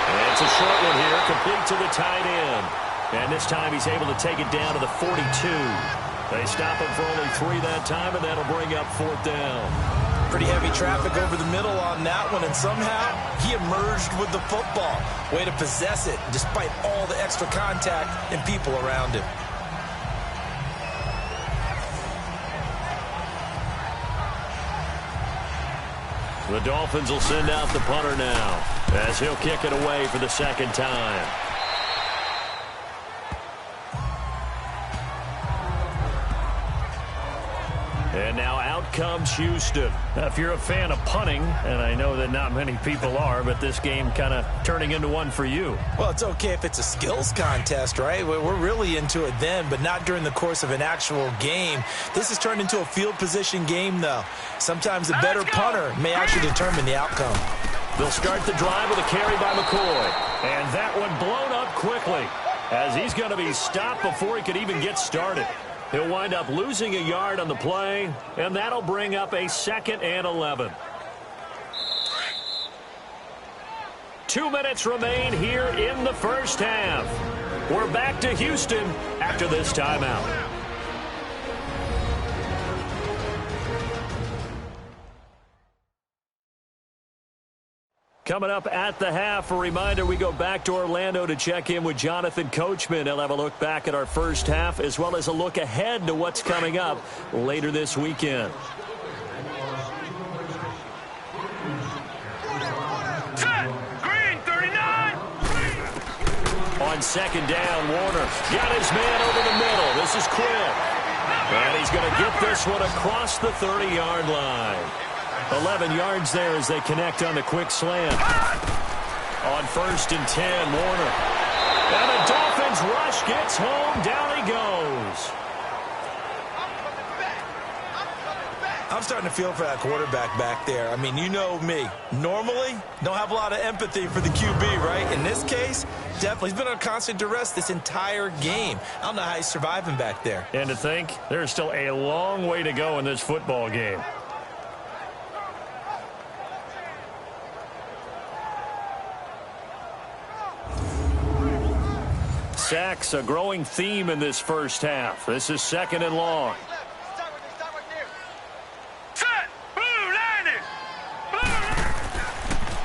And it's a short one here, complete to the tight end. And this time he's able to take it down to the 42. They stop him for only 3 that time, and that'll bring up 4th down. Pretty heavy traffic over the middle on that one, and somehow he emerged with the football. Way to possess it, despite all the extra contact and people around him. The Dolphins will send out the punter now, as he'll kick it away for the 2nd time. And now out comes Houston. Now, if you're a fan of punting, and I know that not many people are, but this game kind of turning into one for you. Well, it's okay if it's a skills contest, right? We're really into it then, but not during the course of an actual game. This has turned into a field position game, though. Sometimes a better punter may actually determine the outcome. They'll start the drive with a carry by McCoy. And that one blown up quickly, as he's going to be stopped before he could even get started. He'll wind up losing a yard on the play, and that'll bring up a 2nd and 11. 2 minutes remain here in the first half. We're back to Houston after this timeout. Coming up at the half, a reminder, we go back to Orlando to check in with Jonathan Coachman. He'll have a look back at our first half as well as a look ahead to what's coming up later this weekend. Green, 39. On 2nd down, Warner got his man over the middle. This is quick. And he's going to get this one across the 30-yard line. 11 yards there as they connect on the quick slant. On 1st and 10, Warner. And the Dolphins rush gets home. Down he goes. I'm starting to feel for that quarterback back there. I mean, you know me. Normally, don't have a lot of empathy for the QB, right? In this case, definitely. He's been on constant duress this entire game. I don't know how he's surviving back there. And to think, there's still a long way to go in this football game. Sacks, a growing theme in this first half. This is 2nd and long.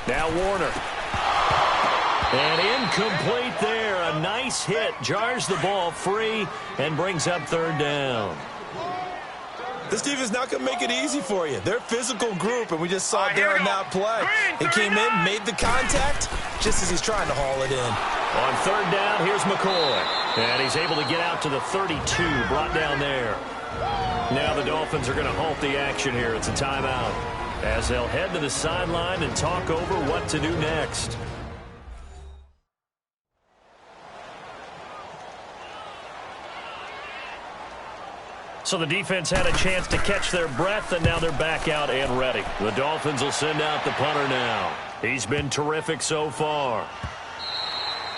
Now Warner. And incomplete there. A nice hit. Jars the ball free and brings up 3rd down. This defense is not going to make it easy for you. They're a physical group, and we just saw it there on that play. He came in, made the contact, just as he's trying to haul it in. On 3rd down, here's McCoy. And he's able to get out to the 32, brought down there. Now the Dolphins are going to halt the action here. It's a timeout as they'll head to the sideline and talk over what to do next. So the defense had a chance to catch their breath, and now they're back out and ready. The Dolphins will send out the punter now. He's been terrific so far.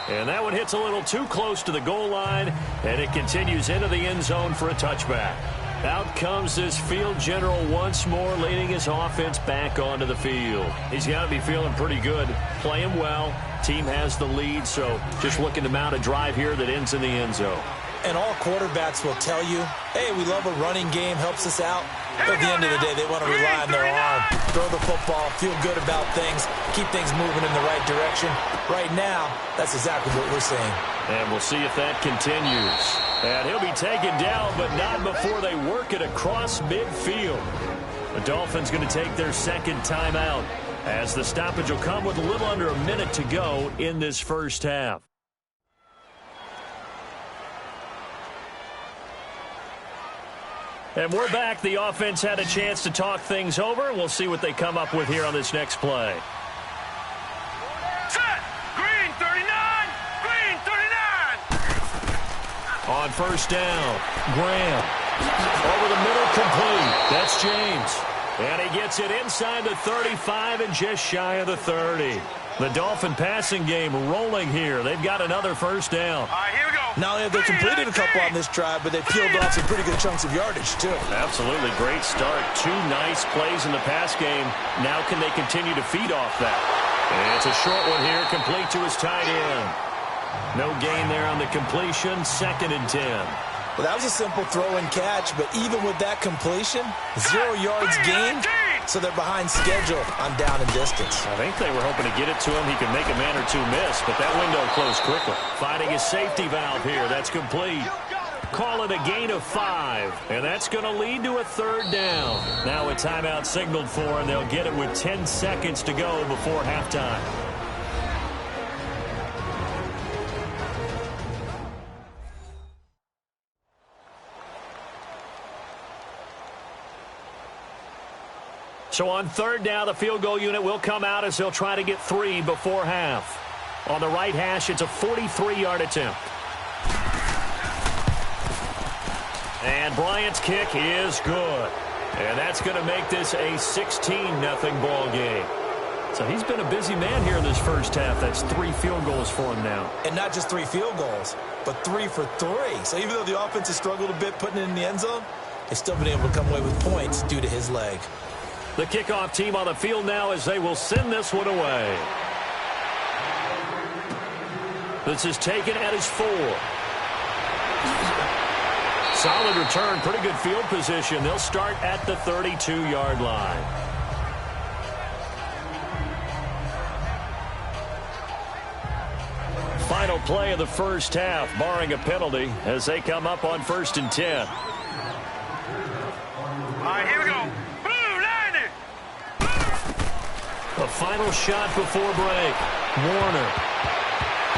And that one hits a little too close to the goal line, and it continues into the end zone for a touchback. Out comes this field general once more, leading his offense back onto the field. He's got to be feeling pretty good, playing well. Team has the lead, so just looking to mount a drive here that ends in the end zone. And all quarterbacks will tell you, hey, we love a running game, helps us out. But at the end of the day, they want to rely on their arm, throw the football, feel good about things, keep things moving in the right direction. Right now, that's exactly what we're seeing. And we'll see if that continues. And he'll be taken down, but not before they work it across midfield. The Dolphins going to take their second timeout as the stoppage will come with a little under a minute to go in this first half. And we're back. The offense had a chance to talk things over. We'll see what they come up with here on this next play. Set! Green 39! Green 39! On first down, Graham. Over the middle, complete. That's James. And he gets it inside the 35 and just shy of the 30. The Dolphin passing game rolling here. They've got another first down. All right, here we go. Not only have they completed a couple on this drive, but they peeled off some pretty good chunks of yardage, too. Absolutely. Great start. Two nice plays in the pass game. Now can they continue to feed off that? And it's a short one here, complete to his tight end. No gain there on the completion. 2nd and 10. Well, that was a simple throw and catch, but even with that completion, 0 yards gained, so they're behind schedule on down and distance. I think they were hoping to get it to him. He could make a man or two miss, but that window closed quickly. Finding his safety valve here. That's complete. Call it a gain of 5, and that's going to lead to a 3rd down. Now a timeout signaled for, and they'll get it with 10 seconds to go before halftime. So on 3rd down, the field goal unit will come out as they'll try to get 3 before half. On the right hash, it's a 43-yard attempt. And Bryant's kick is good. And that's going to make this a 16-0 ball game. So he's been a busy man here in this first half. That's 3 field goals for him now. And not just 3 field goals, but 3 for 3. So even though the offense has struggled a bit putting it in the end zone, they've still been able to come away with points due to his leg. The kickoff team on the field now as they will send this one away. This is taken at his 4. Solid return, pretty good field position. They'll start at the 32-yard line. Final play of the first half, barring a penalty, as they come up on 1st and 10. All right, here we go. The final shot before break. Warner.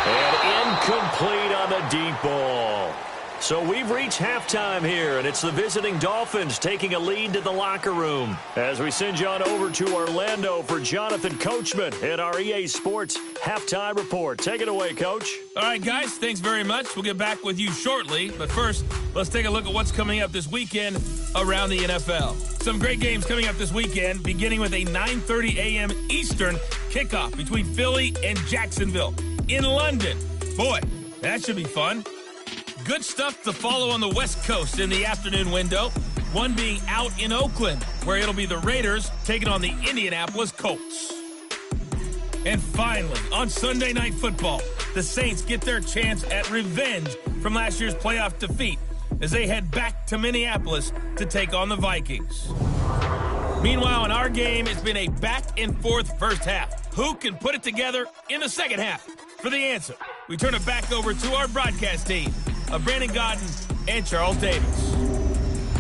And incomplete on the deep ball. So we've reached halftime here, and it's the visiting Dolphins taking a lead to the locker room. As we send you on over to Orlando for Jonathan Coachman at our EA Sports Halftime Report. Take it away, Coach. All right, guys, thanks very much. We'll get back with you shortly. But first, let's take a look at what's coming up this weekend around the NFL. Some great games coming up this weekend, beginning with a 9:30 a.m. Eastern kickoff between Philly and Jacksonville in London. Boy, that should be fun. Good stuff to follow on the West Coast in the afternoon window. One being out in Oakland, where it'll be the Raiders taking on the Indianapolis Colts. And finally, on Sunday Night Football, the Saints get their chance at revenge from last year's playoff defeat as they head back to Minneapolis to take on the Vikings. Meanwhile, in our game, it's been a back-and-forth first half. Who can put it together in the second half? For the answer, we turn it back over to our broadcast team of Brandon Godden and Charles Davis.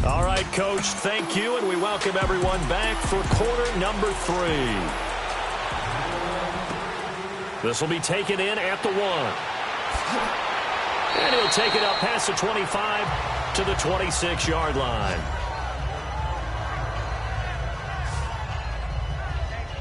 All right, Coach, thank you, and we welcome everyone back for quarter number 3. This will be taken in at the 1. And he'll take it up past the 25 to the 26-yard line.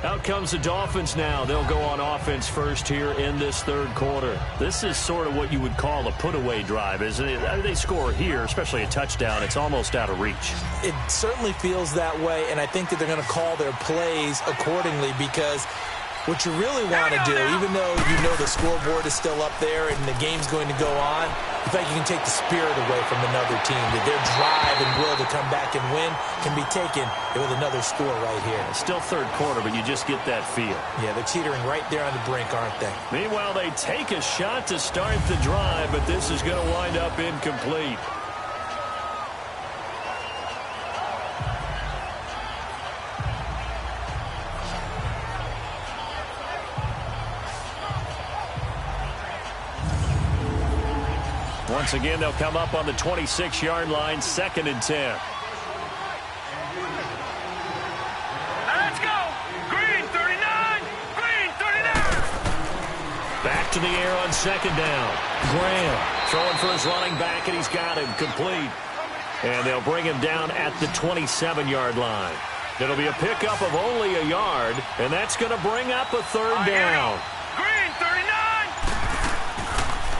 Out comes the Dolphins now. They'll go on offense first here in this third quarter. This is sort of what you would call a put-away drive, isn't it? They score here, especially a touchdown. It's almost out of reach. It certainly feels that way, and I think that they're going to call their plays accordingly, because what you really want to do, even though you know the scoreboard is still up there and the game's going to go on, in fact, you can take the spirit away from another team, that their drive and will to come back and win can be taken with another score right here. It's still third quarter, but you just get that feel. Yeah, they're teetering right there on the brink, aren't they? Meanwhile, they take a shot to start the drive, but this is going to wind up incomplete. Once again, they'll come up on the 26-yard line, 2nd and 10. Let's go! Green 39! Green 39! Back to the air on 2nd down. Graham throwing for his running back, and he's got him complete. And they'll bring him down at the 27-yard line. It'll be a pickup of only a yard, and that's going to bring up a 3rd down. Green 39!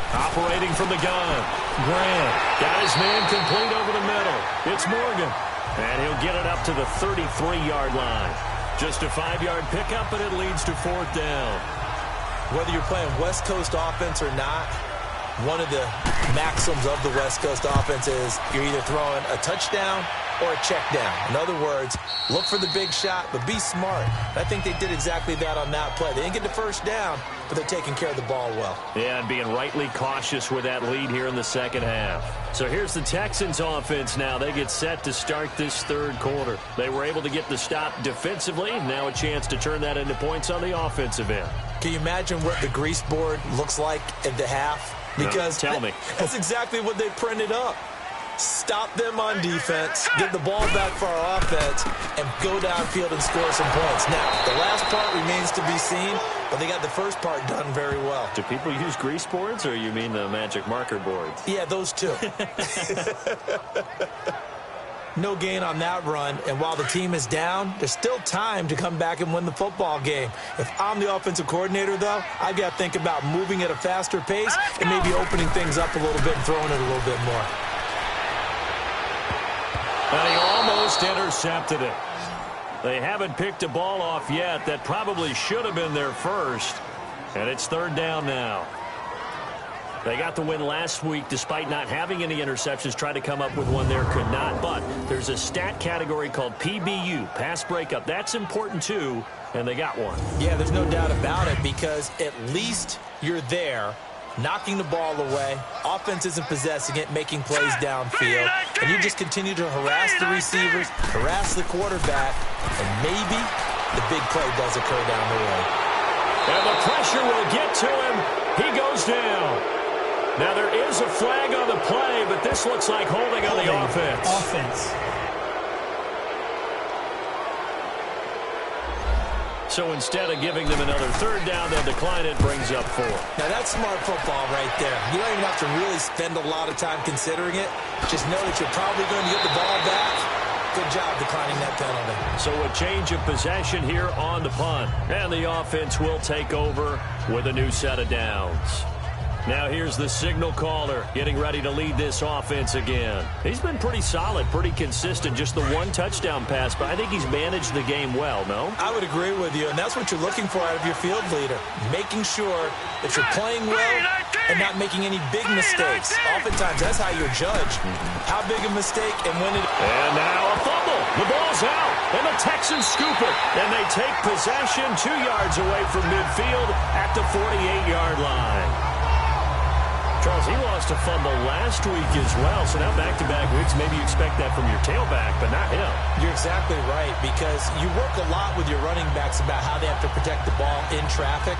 Operating from the gun. Graham got his man complete over the middle. It's Morgan. And he'll get it up to the 33-yard line. Just a 5-yard pickup, but it leads to 4th down. Whether you're playing West Coast offense or not, one of the maxims of the West Coast offense is you're either throwing a touchdown or a check down. In other words, look for the big shot, but be smart. And I think they did exactly that on that play. They didn't get the first down, but they're taking care of the ball well. Yeah, and being rightly cautious with that lead here in the second half. So here's the Texans offense now. They get set to start this third quarter. They were able to get the stop defensively. Now a chance to turn that into points on the offensive end. Can you imagine what the grease board looks like at the half? Because no, tell me. That's exactly what they printed up. Stop them on defense, get the ball back for our offense, and go downfield and score some points. Now, the last part remains to be seen, but they got the first part done very well. Do people use grease boards, or you mean the magic marker boards? Yeah, those two. No gain on that run, and while the team is down, there's still time to come back and win the football game. If I'm the offensive coordinator, though, I've got to think about moving at a faster pace and maybe opening things up a little bit and throwing it a little bit more. And he almost intercepted it. They haven't picked a ball off yet. That probably should have been their first. And it's 3rd down now. They got the win last week despite not having any interceptions. Tried to come up with one there, could not. But there's a stat category called PBU, pass breakup. That's important too, and they got one. Yeah, there's no doubt about it, because at least you're there, knocking the ball away. Offense isn't possessing it, making plays downfield. And you just continue to harass the receivers, harass the quarterback, and maybe the big play does occur down the road. And the pressure will get to him. He goes down. Now there is a flag on the play, but this looks like holding on the offense. So instead of giving them another 3rd down, they'll decline it, brings up 4. Now that's smart football right there. You don't even have to really spend a lot of time considering it. Just know that you're probably going to get the ball back. Good job declining that penalty. So a change of possession here on the punt. And the offense will take over with a new set of downs. Now here's the signal caller getting ready to lead this offense again. He's been pretty solid, pretty consistent, just the one touchdown pass, but I think he's managed the game well, no? I would agree with you, and that's what you're looking for out of your field leader, making sure that you're playing well and not making any big mistakes. Oftentimes, that's how you're judged. How big a mistake and when it... And now a fumble. The ball's out, and the Texans scoop it, and they take possession 2 yards away from midfield at the 48-yard line. Charles, he lost a fumble last week as well, so now back-to-back weeks, maybe you expect that from your tailback, but not him. You're exactly right, because you work a lot with your running backs about how they have to protect the ball in traffic,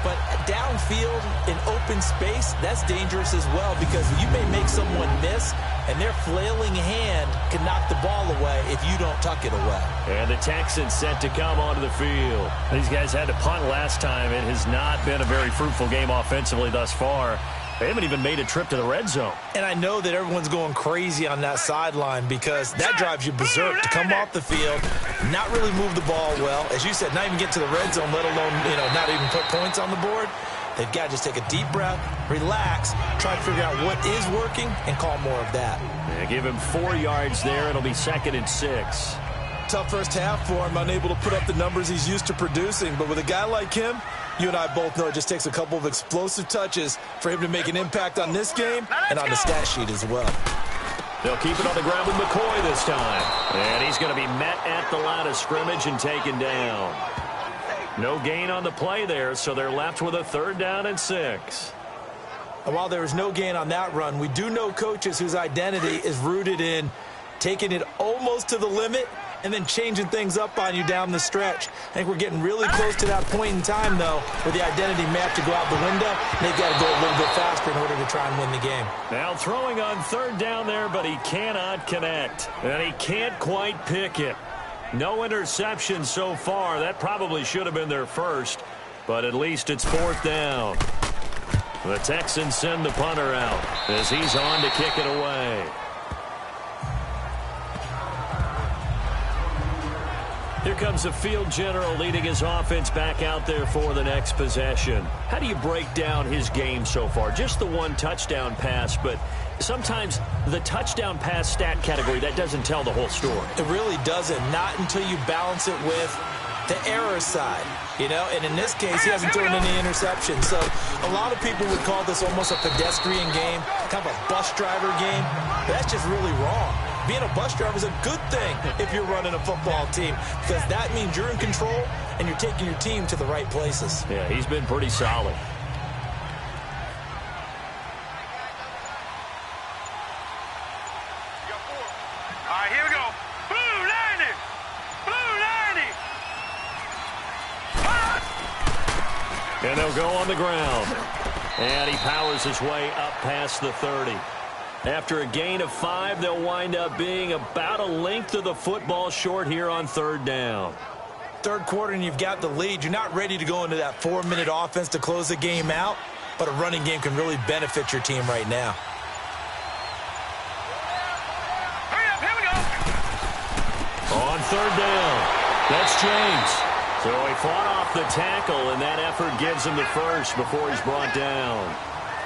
but downfield in open space, that's dangerous as well, because you may make someone miss, and their flailing hand can knock the ball away if you don't tuck it away. And the Texans set to come onto the field. These guys had to punt last time. It has not been a very fruitful game offensively thus far. They haven't even made a trip to the red zone. And I know that everyone's going crazy on that sideline because that drives you berserk to come off the field, not really move the ball well. As you said, not even get to the red zone, let alone, not even put points on the board. They've got to just take a deep breath, relax, try to figure out what is working, and call more of that. Yeah, give him 4 yards there. It'll be 2nd and 6. Tough first half for him, unable to put up the numbers he's used to producing. But with a guy like him, you and I both know it just takes a couple of explosive touches for him to make an impact on this game and on the stat sheet as well. They'll keep it on the ground with McCoy this time. And he's going to be met at the line of scrimmage and taken down. No gain on the play there, so they're left with a 3rd down and 6. And while there is no gain on that run, we do know coaches whose identity is rooted in taking it almost to the limit and then changing things up on you down the stretch. I think we're getting really close to that point in time, though, where the identity may have to go out the window, and they've got to go a little bit faster in order to try and win the game. Now throwing on 3rd down there, but he cannot connect. And he can't quite pick it. No interception so far. That probably should have been their first, but at least it's 4th down. The Texans send the punter out as he's on to kick it away. Here comes the field general leading his offense back out there for the next possession. How do you break down his game so far? Just the 1 touchdown pass, but sometimes the touchdown pass stat category, that doesn't tell the whole story. It really doesn't, not until you balance it with the error side, and in this case, he hasn't thrown any interceptions. So a lot of people would call this almost a pedestrian game, kind of a bus driver game. But that's just really wrong. Being a bus driver is a good thing if you're running a football team because that means you're in control and you're taking your team to the right places. Yeah, he's been pretty solid. All right, here we go. Blue 90. Blue 90. And they'll go on the ground. And he powers his way up past the 30. After a gain of 5, they'll wind up being about a length of the football short here on 3rd down. 3rd quarter and you've got the lead. You're not ready to go into that 4-minute offense to close the game out, but a running game can really benefit your team right now. Hurry up, here we go. On 3rd down, that's James. So he fought off the tackle, and that effort gives him the first before he's brought down.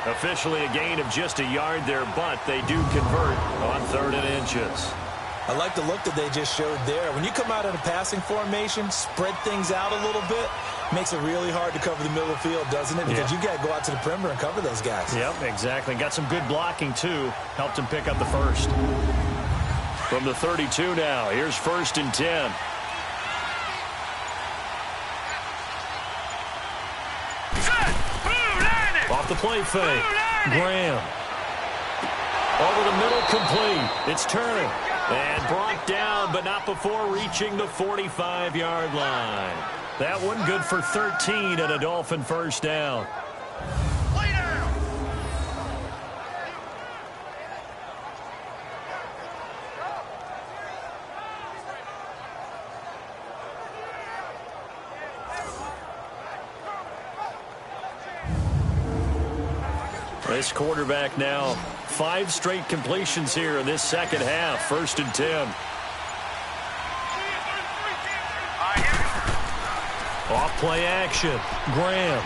Officially a gain of just a yard there, but they do convert on 3rd and inches. I like the look that they just showed there. When you come out in a passing formation, spread things out a little bit, makes it really hard to cover the middle of the field, doesn't it? Because you got to go out to the perimeter and cover those guys. Yep, exactly. Got some good blocking, too. Helped him pick up the first. From the 32 now, here's 1st and 10. Off the play fake. Graham. Over the middle, complete. It's Turner. And brought down, but not before reaching the 45-yard line. That one good for 13 and a Dolphin 1st down. Lay down. This quarterback now, 5 straight completions here in this 2nd half. 1st and 10. Off play action. Graham.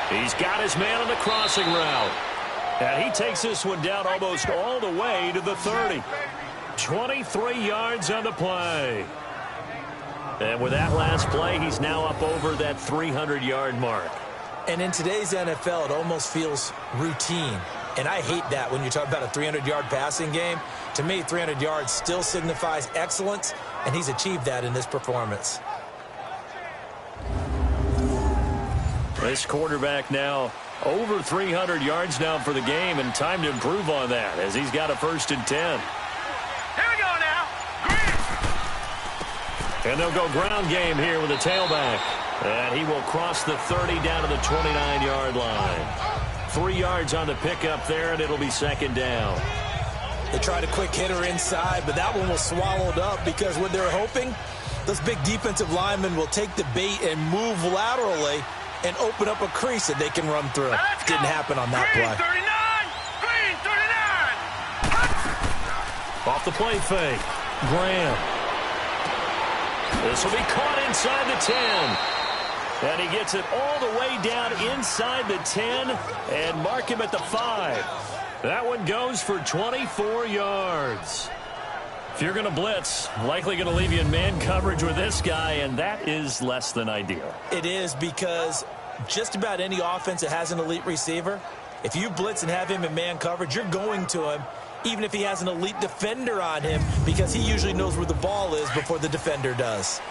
He's got his man on the crossing route. And he takes this one down almost all the way to the 30. 23 yards on the play. And with that last play, he's now up over that 300-yard mark. And in today's NFL, it almost feels routine. And I hate that when you talk about a 300-yard passing game. To me, 300 yards still signifies excellence, and he's achieved that in this performance. This quarterback now over 300 yards now for the game, and time to improve on that as he's got a 1st and 10. Here we go now. And they'll go ground game here with a tailback. And he will cross the 30 down to the 29-yard line. 3 yards on the pickup there, and it'll be 2nd down. They tried a quick hitter inside, but that one was swallowed up because what they're hoping Those big defensive linemen will take the bait and move laterally and open up a crease that they can run through. Didn't happen on that play. Green 39! Off the play fake. Graham. This will be caught inside the 10. And he gets it all the way down inside the 10 and mark him at the 5. That one goes for 24 yards. If you're going to blitz, likely going to leave you in man coverage with this guy, and that is less than ideal. It is, because just about any offense that has an elite receiver, if you blitz and have him in man coverage, you're going to him, even if he has an elite defender on him, because he usually knows where the ball is before the defender does.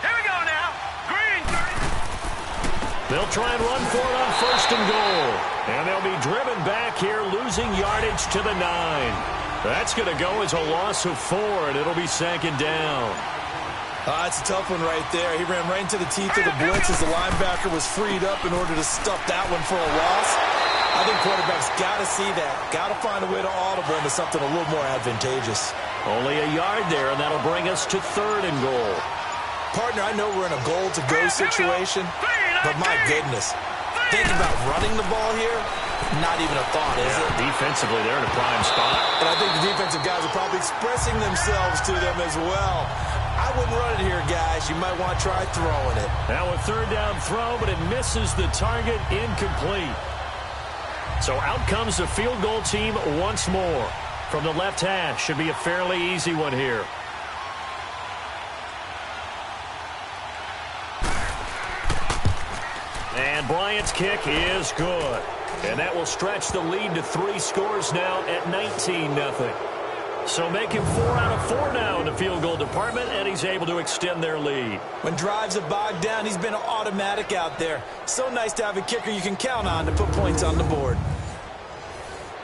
Here we go now. Green 30. They'll try and run for it on 1st and goal. And they'll be driven back here, losing yardage to the 9. That's going to go as a loss of 4, and it'll be 2nd down. That's a tough one right there. He ran right into the teeth of the blitz as the linebacker was freed up in order to stuff that one for a loss. I think quarterbacks got to see that. Got to find a way to audible into something a little more advantageous. Only a yard there, and that'll bring us to 3rd and goal. Partner, I know we're in a goal-to-go situation, but my goodness. Thinking about running the ball here, not even a thought, is it? Defensively, they're in a prime spot. And I think the defensive guys are probably expressing themselves to them as well. I wouldn't run it here, guys. You might want to try throwing it. Now a 3rd down throw, but it misses the target, incomplete. So out comes the field goal team once more. From the left hash, should be a fairly easy one here. And Bryant's kick is good. And that will stretch the lead to 3 scores now at 19-0. So make him 4 out of 4 now in the field goal department, and he's able to extend their lead. When drives are bogged down, he's been automatic out there. So nice to have a kicker you can count on to put points on the board.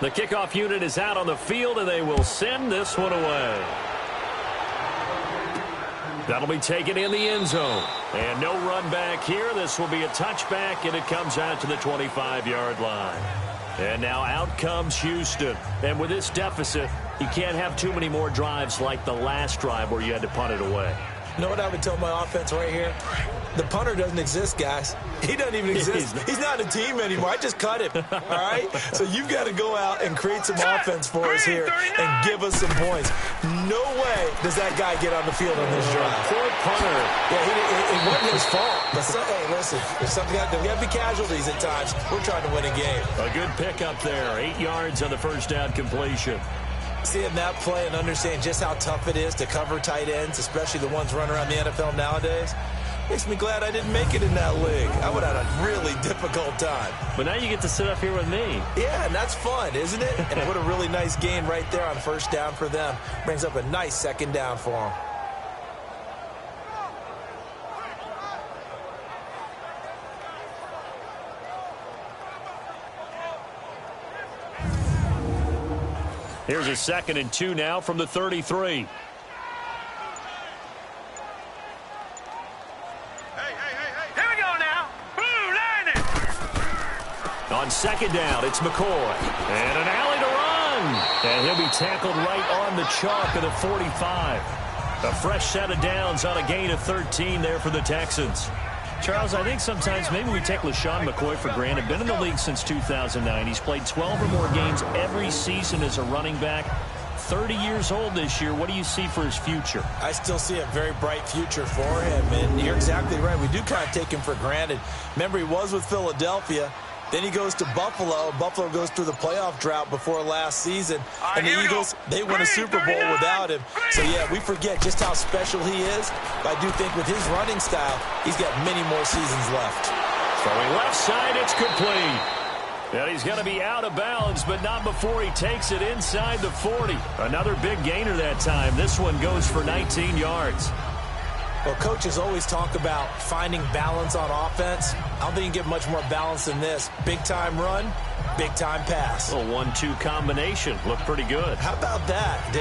The kickoff unit is out on the field, and they will send this one away. That'll be taken in the end zone. And no run back here. This will be a touchback, and it comes out to the 25-yard line. And now out comes Houston. And with this deficit, you can't have too many more drives like the last drive where you had to punt it away. You know what I would tell my offense right here? The punter doesn't exist, guys. He doesn't even exist. He's not a team anymore. I just cut him, all right? So you've got to go out and create some offense for us here and give us some points. No way does that guy get on the field on this drive. Poor punter. Yeah, it wasn't his fault. But hey, listen, there's something there's got to be casualties at times. We're trying to win a game. A good pickup there. 8 yards on the 1st down completion. Seeing that play and understand just how tough it is to cover tight ends, especially the ones running around the NFL nowadays, makes me glad I didn't make it in that league. I would have had a really difficult time. But now you get to sit up here with me. Yeah, and that's fun, isn't it? And what a really nice gain right there on 1st down for them. Brings up a nice 2nd down for them. Here's a 2nd and 2 now from the 33. On 2nd down, it's McCoy. And an alley to run. And he'll be tackled right on the chalk of the 45. A fresh set of downs on a gain of 13 there for the Texans. Charles, I think sometimes maybe we take LaShawn McCoy for granted. Been in the league since 2009. He's played 12 or more games every season as a running back. 30 years old this year. What do you see for his future? I still see a very bright future for him. And you're exactly right. We do kind of take him for granted. Remember, he was with Philadelphia. Then he goes to Buffalo. Buffalo goes through the playoff drought before last season. And the Eagles, they won a Super Bowl without him. So, yeah, we forget just how special he is. But I do think with his running style, he's got many more seasons left. Throwing left side, it's complete. And he's going to be out of bounds, but not before he takes it inside the 40. Another big gainer that time. This one goes for 19 yards. Well, coaches always talk about finding balance on offense. I don't think you can get much more balance than this. Big-time run, big-time pass. A 1-2 combination. Looked pretty good. How about that?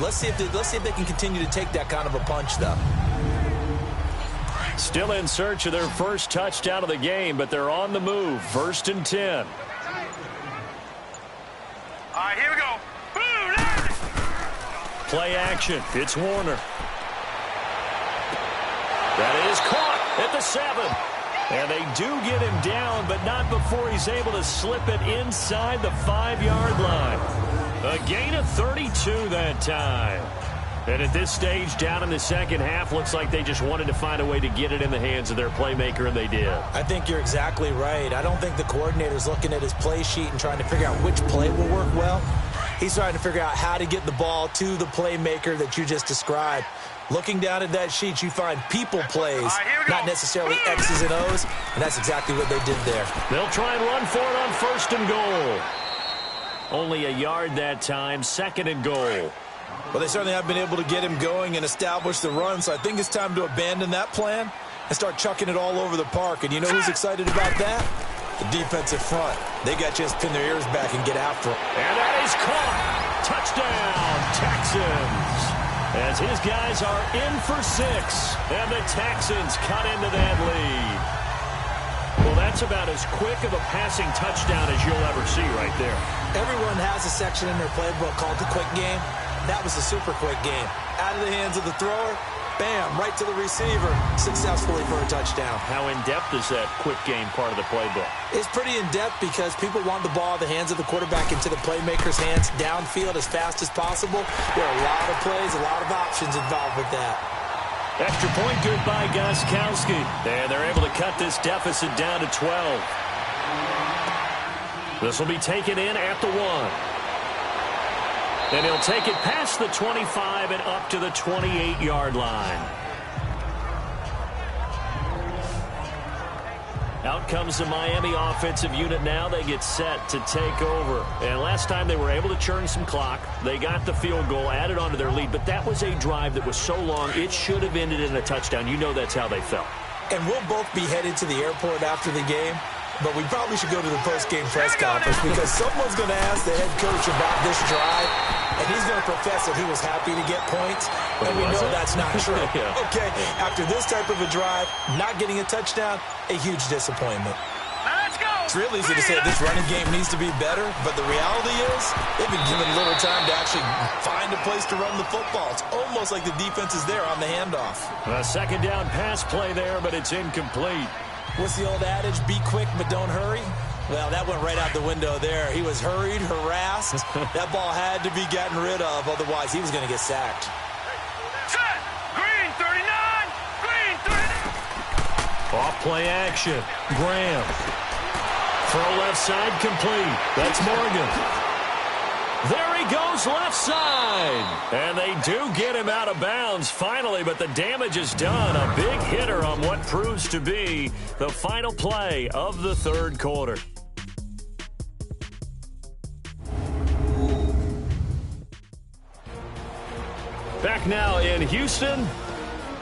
Let's see if they can continue to take that kind of a punch, though. Still in search of their first touchdown of the game, but they're on the move. 1st and 10. All right, here we go. Blue Play action. It's Warner. That is caught at the 7. And they do get him down, but not before he's able to slip it inside the 5-yard line. A gain of 32 that time. And at this stage, down in the second half, looks like they just wanted to find a way to get it in the hands of their playmaker, and they did. I think you're exactly right. I don't think the coordinator's looking at his play sheet and trying to figure out which play will work well. He's trying to figure out how to get the ball to the playmaker that you just described. Looking down at that sheet, you find people plays, not necessarily X's and O's, and that's exactly what they did there. They'll try and run for it on 1st and goal. Only a yard that time, 2nd and goal. Well, they certainly have been able to get him going and establish the run, so I think it's time to abandon that plan and start chucking it all over the park. And you know who's excited about that? The defensive front. They got a chance to pin their ears back and get after it. And that is caught. Touchdown, Texans. As his guys are in for 6, and the Texans cut into that lead. Well, that's about as quick of a passing touchdown as you'll ever see right there. Everyone has a section in their playbook called the quick game. That was a super quick game. Out of the hands of the thrower, bam, right to the receiver, successfully for a touchdown. How in-depth is that quick game part of the playbook? It's pretty in-depth because people want the ball in the hands of the quarterback into the playmaker's hands downfield as fast as possible. There are a lot of plays, a lot of options involved with that. Extra point good by Gostkowski. And they're able to cut this deficit down to 12. This will be taken in at the 1. And he'll take it past the 25 and up to the 28-yard line. Out comes the Miami offensive unit now. They get set to take over. And last time they were able to churn some clock. They got the field goal, added onto their lead. But that was a drive that was so long, it should have ended in a touchdown. You know that's how they felt. And we'll both be headed to the airport after the game. But we probably should go to the post-game press conference because someone's going to ask the head coach about this drive, and he's going to profess that he was happy to get points, and we know that's not true. Yeah. Okay, after this type of a drive, not getting a touchdown, a huge disappointment. Let's go. It's real easy to say this running game needs to be better, but the reality is they've been given little time to actually find a place to run the football. It's almost like the defense is there on the handoff. A second down pass play there, but it's incomplete. What's the old adage? Be quick, but don't hurry. Well, that went right out the window there. He was hurried, harassed. That ball had to be gotten rid of. Otherwise, he was going to get sacked. Set. Green 39. Green 39. Off play action. Graham. Throw left side complete. That's Morgan. There he goes left side. And they do get him out of bounds finally, but the damage is done. A big hitter on what proves to be the final play of the third quarter. Back now in Houston.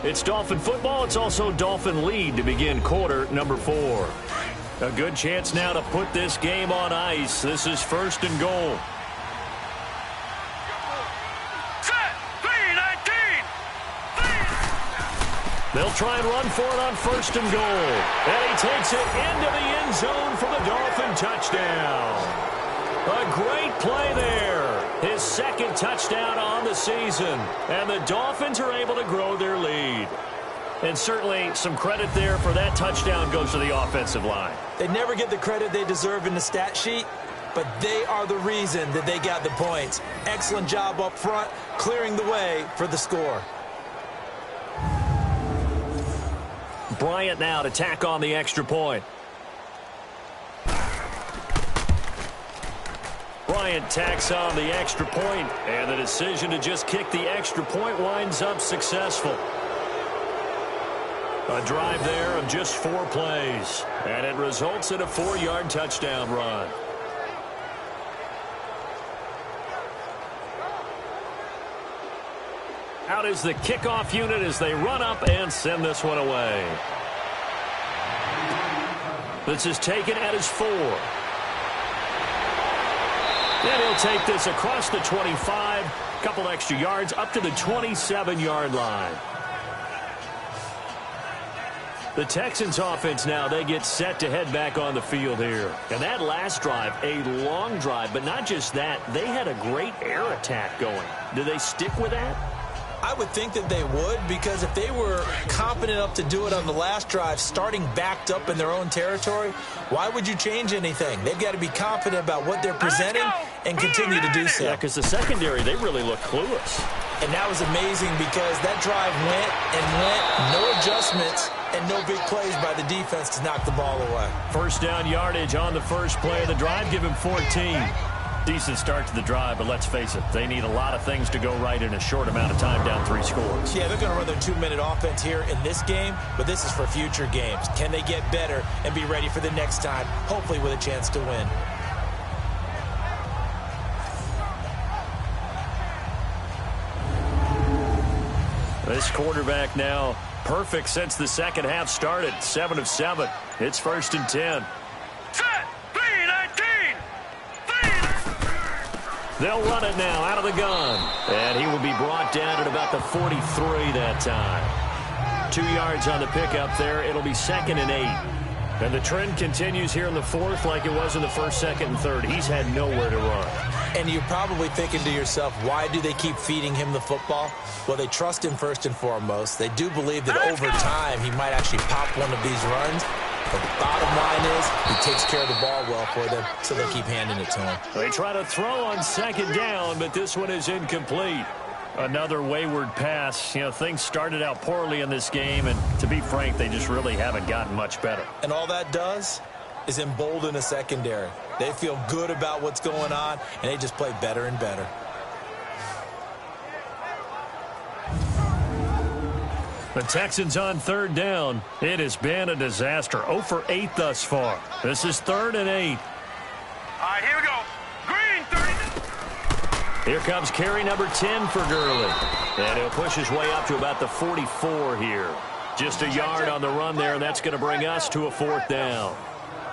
It's Dolphin football. It's also Dolphin lead to begin quarter number 4. A good chance now to put this game on ice. This is 1st and goal. They'll try and run for it on 1st and goal. And he takes it into the end zone for the Dolphin touchdown. A great play there. His 2nd touchdown on the season. And the Dolphins are able to grow their lead. And certainly some credit there for that touchdown goes to the offensive line. They never get the credit they deserve in the stat sheet, but they are the reason that they got the points. Excellent job up front, clearing the way for the score. Bryant now to tack on the extra point. Bryant tacks on the extra point, and the decision to just kick the extra point winds up successful. A drive there of just 4 plays, and it results in a 4-yard touchdown run. Out is the kickoff unit as they run up and send this one away. This is taken at his 4. And he'll take this across the 25, a couple extra yards up to the 27-yard line. The Texans offense now, they get set to head back on the field here. And that last drive, a long drive, but not just that, they had a great air attack going. Do they stick with that? I would think that they would, because if they were confident enough to do it on the last drive, starting backed up in their own territory, why would you change anything? They've got to be confident about what they're presenting and continue to do so. Yeah, because the secondary, they really look clueless. And that was amazing because that drive went and went, no adjustments, and no big plays by the defense to knock the ball away. First down yardage on the first play of the drive, give him 14. Decent start to the drive, but let's face it, they need a lot of things to go right in a short amount of time, down 3 scores. Yeah, they're going to run their 2-minute offense here in this game, but this is for future games. Can they get better and be ready for the next time, hopefully with a chance to win? This quarterback now perfect since the second half started. 7 of 7. It's 1st and 10. Set. 3-19. They'll run it now out of the gun. And he will be brought down at about the 43 that time. 2 yards on the pickup there. It'll be 2nd and 8. And the trend continues here in the 4th like it was in the 1st, 2nd, and 3rd. He's had nowhere to run. And you're probably thinking to yourself, why do they keep feeding him the football? Well, they trust him first and foremost. They do believe that over time he might actually pop one of these runs. But the bottom line is he takes care of the ball well for them, so they keep handing it to him. They try to throw on 2nd down, but this one is incomplete. Another wayward pass. You know, things started out poorly in this game, and to be frank, they just really haven't gotten much better. And all that does is embolden a secondary. They feel good about what's going on, and they just play better and better. The Texans on 3rd down. It has been a disaster. 0 for 8 thus far. This is 3rd and 8. All right, here we go. Green, 30. Here comes carry number 10 for Gurley. And he'll push his way up to about the 44 here. Just a yard on the run there, and that's going to bring us to a 4th down.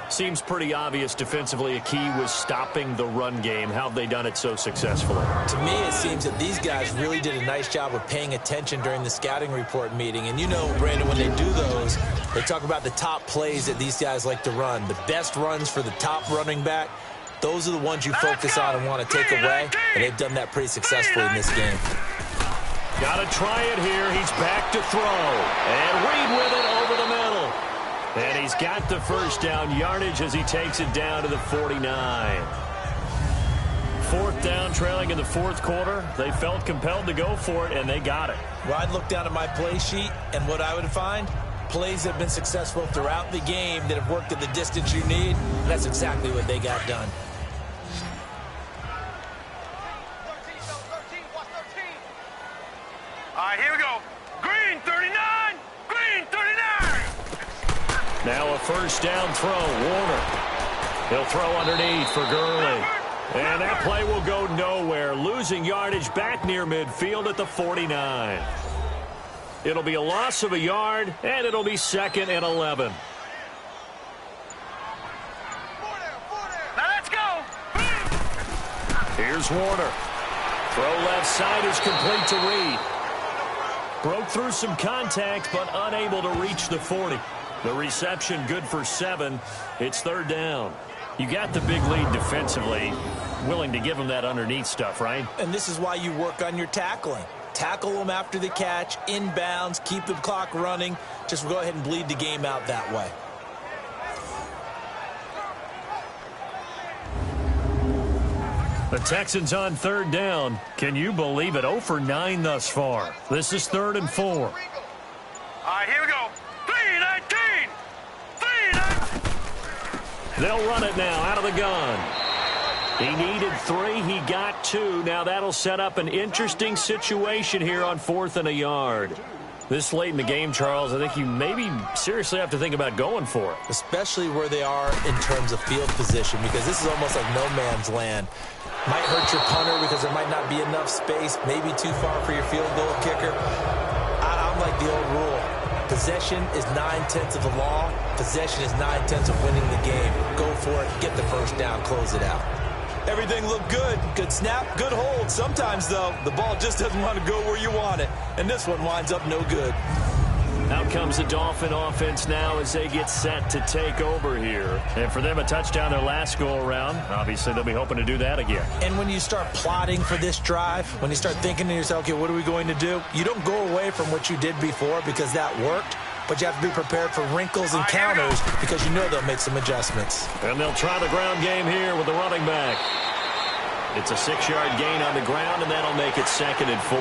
Seems pretty obvious defensively a key was stopping the run game. How have they done it so successfully? To me, it seems that these guys really did a nice job of paying attention during the scouting report meeting. And you know, Brandon, when they do those, they talk about the top plays that these guys like to run. The best runs for the top running back, those are the ones you focus on and want to take away. And they've done that pretty successfully in this game. Got to try it here. He's back to throw. And Reed with it over the middle. And he's got the first down yardage as he takes it down to the 49. 4th down, trailing in the 4th quarter. They felt compelled to go for it, and they got it. Well, I'd look down at my play sheet, and what I would find, plays that have been successful throughout the game that have worked at the distance you need. And that's exactly what they got done. All right, here we go. Green, 39. Green, 39. Now a first down throw. Warner. He'll throw underneath for Gurley. And that play will go nowhere. Losing yardage back near midfield at the 49. It'll be a loss of a yard, and it'll be 2nd and 11. Now let's go. Here's Warner. Throw left side is complete to Reed. Broke through some contact, but unable to reach the 40. The reception good for 7. It's 3rd down. You got the big lead defensively. Willing to give them that underneath stuff, right? And this is why you work on your tackling. Tackle them after the catch, inbounds, keep the clock running. Just go ahead and bleed the game out that way. The Texans on 3rd down. Can you believe it? 0 for 9 thus far. This is 3rd and 4. All right, here we go. 3-19. 3-19. They'll run it now out of the gun. He needed 3. He got 2. Now that'll set up an interesting situation here on 4th and a yard. This late in the game, Charles, I think you maybe seriously have to think about going for it. Especially where they are in terms of field position, because this is almost like no man's land. Might hurt your punter because there might not be enough space, maybe too far for your field goal kicker. I'm like the old rule. Possession is 9/10 of the law. Possession is 9/10 of winning the game. Go for it. Get the first down. Close it out. Everything looked good. Good snap, good hold. Sometimes, though, the ball just doesn't want to go where you want it. And this one winds up no good. Out comes the Dolphin offense now as they get set to take over here. And for them, a touchdown their last go-around. Obviously, they'll be hoping to do that again. And when you start plotting for this drive, when you start thinking to yourself, okay, what are we going to do? You don't go away from what you did before because that worked. But you have to be prepared for wrinkles and counters because you know they'll make some adjustments. And they'll try the ground game here with the running back. It's a 6-yard gain on the ground, and that'll make it 2nd and 4.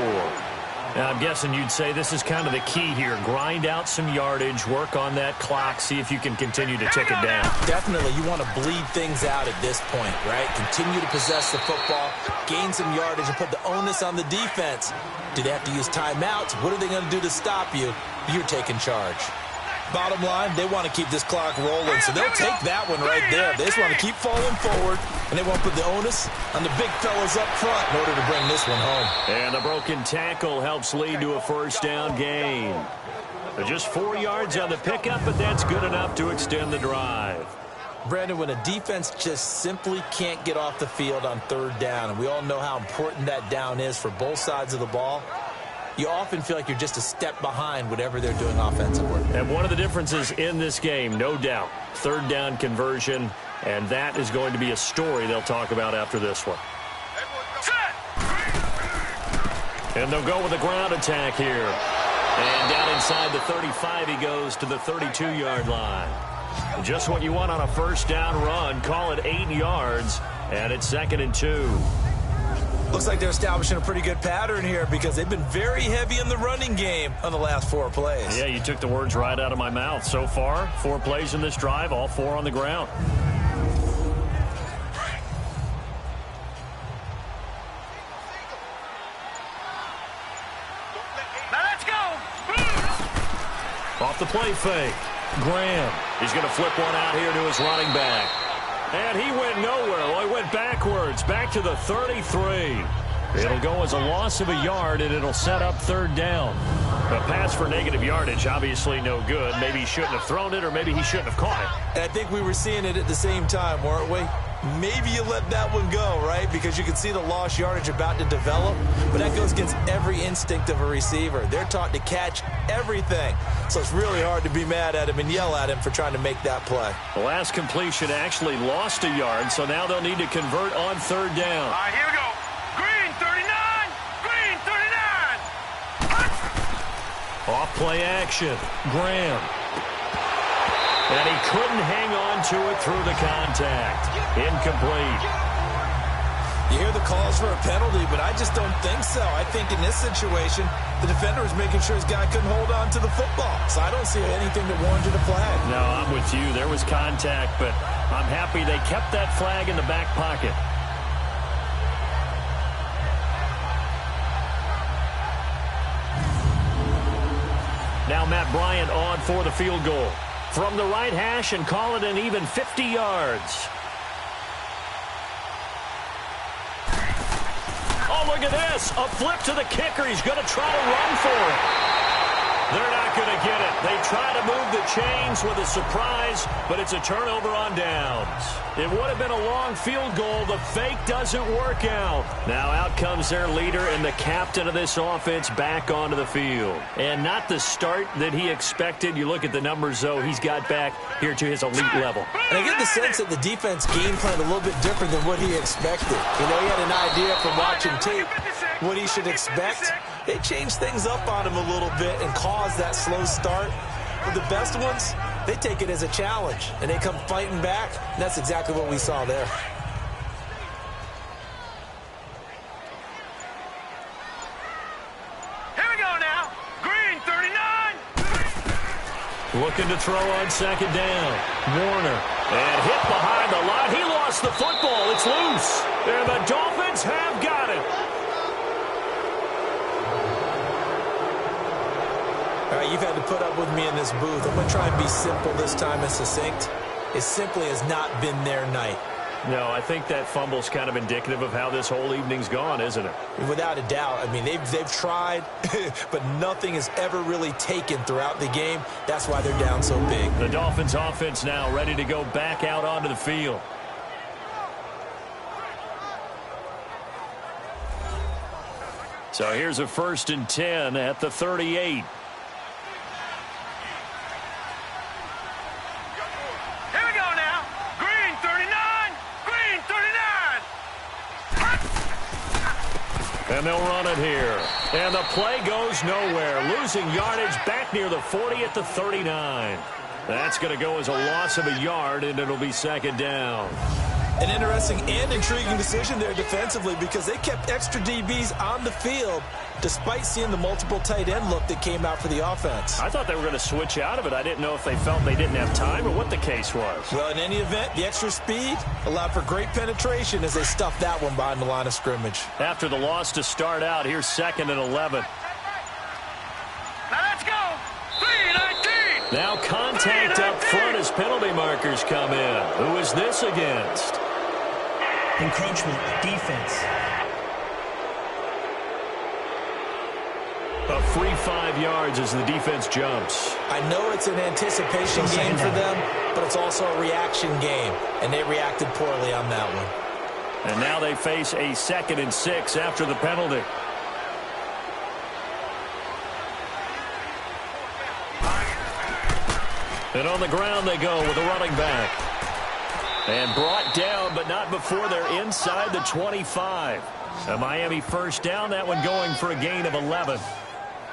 Now, I'm guessing you'd say this is kind of the key here. Grind out some yardage, work on that clock, see if you can continue to tick it down. Definitely. You want to bleed things out at this point, right? Continue to possess the football, gain some yardage, and put the onus on the defense. Do they have to use timeouts? What are they going to do to stop you? You're taking charge. Bottom line, they want to keep this clock rolling, so they'll take that one right there. They just want to keep falling forward, and they want to put the onus on the big fellas up front in order to bring this one home. And the broken tackle helps lead to a 1st down gain. Just 4 yards on the pickup, but that's good enough to extend the drive. Brandon, when a defense just simply can't get off the field on 3rd down, and we all know how important that down is for both sides of the ball, you often feel like you're just a step behind whatever they're doing offensively. And one of the differences in this game, no doubt, 3rd down conversion, and that is going to be a story they'll talk about after this one. And they'll go with a ground attack here. And down inside the 35, he goes to the 32-yard line. Just what you want on a 1st down run. Call it 8 yards, and it's 2nd and 2. Looks like they're establishing a pretty good pattern here because they've been very heavy in the running game on the last 4 plays. Yeah, you took the words right out of my mouth. So far, 4 plays in this drive, all 4 on the ground. Now let's go. Off the play fake. Graham. He's going to flip one out here to his running back. And he went nowhere. Well, he went backwards, back to the 33. It'll go as a loss of a yard, and it'll set up 3rd down. A pass for negative yardage, obviously no good. Maybe he shouldn't have thrown it, or maybe he shouldn't have caught it. And I think we were seeing it at the same time, weren't we? Maybe you let that one go, right? Because you can see the lost yardage about to develop. But that goes against every instinct of a receiver. They're taught to catch everything. So it's really hard to be mad at him and yell at him for trying to make that play. The last completion actually lost a yard, so now they'll need to convert on 3rd down. All right, here we go. Green 39. Green 39. Off play action. Graham. And he couldn't hang on to it through the contact. Incomplete. You hear the calls for a penalty, but I just don't think so. I think in this situation, the defender was making sure his guy couldn't hold on to the football. So I don't see anything that warranted a flag. No, I'm with you. There was contact, but I'm happy they kept that flag in the back pocket. Now Matt Bryant on for the field goal. From the right hash and call it an even 50 yards. Oh, look at this. A flip to the kicker. He's going to try to run for it. They're not going to get it. They try to move the chains with a surprise, but it's a turnover on downs. It would have been a long field goal. The fake doesn't work out. Now out comes their leader and the captain of this offense back onto the field. And not the start that he expected. You look at the numbers, though, he's got back here to his elite level. And I get the sense that the defense game planned a little bit different than what he expected. You know, he had an idea from watching tape what he should expect. They changed things up on him a little bit and caused that slow start. But the best ones, they take it as a challenge, and they come fighting back. And that's exactly what we saw there. Here we go now. Green 39. Looking to throw on 2nd down. Warner. And hit behind the line. He lost the football. It's loose. And the Dolphins have got it. All right, you've had to put up with me in this booth. I'm going to try and be simple this time and succinct. It simply has not been their night. No, I think that fumble's kind of indicative of how this whole evening's gone, isn't it? Without a doubt. I mean, they've tried, but nothing has ever really taken throughout the game. That's why they're down so big. The Dolphins offense now ready to go back out onto the field. So here's a 1st and 10 at the 38. And the play goes nowhere. Losing yardage back near the 40 at the 39. That's going to go as a loss of a yard, and it'll be second down. An interesting and intriguing decision there defensively because they kept extra DBs on the field despite seeing the multiple tight end look that came out for the offense. I thought they were going to switch out of it. I didn't know if they felt they didn't have time or what the case was. Well, in any event, the extra speed allowed for great penetration as they stuffed that one behind the line of scrimmage. After the loss to start out, here's 2nd and 11. Now let's go. 3-19. Now contact up front as penalty markers come in. Who is this against? Encroachment, defense. A free 5 yards as the defense jumps. I know it's an anticipation game for them, but it's also a reaction game, and they reacted poorly on that one. And now they face a 2nd and 6 after the penalty. And on the ground they go with a running back. And brought down, but not before they're inside the 25. A Miami first down, that one going for a gain of 11.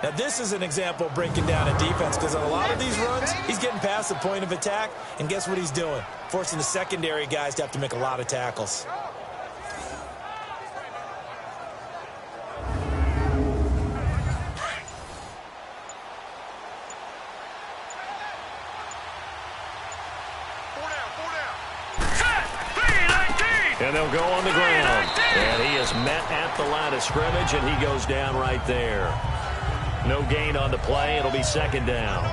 Now, this is an example of breaking down a defense because on a lot of these runs, he's getting past the point of attack, and guess what he's doing? Forcing the secondary guys to have to make a lot of tackles. And they'll go on the ground. And he is met at the line of scrimmage, and he goes down right there. No gain on the play. It'll be second down.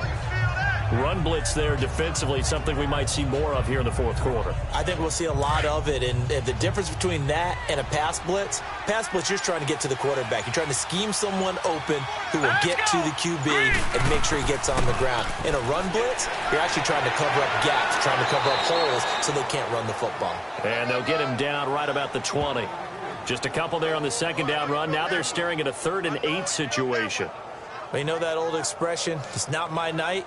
Run blitz there defensively, something we might see more of here in the fourth quarter. I think we'll see a lot of it, and the difference between that and a pass blitz, you're just trying to get to the quarterback. You're trying to scheme someone open who will get to the QB and make sure he gets on the ground. In a run blitz, you're actually trying to cover up gaps, trying to cover up holes so they can't run the football. And they'll get him down right about the 20. Just a couple there on the second down run. Now they're staring at a 3rd and 8 situation. Well, you know that old expression, it's not my night?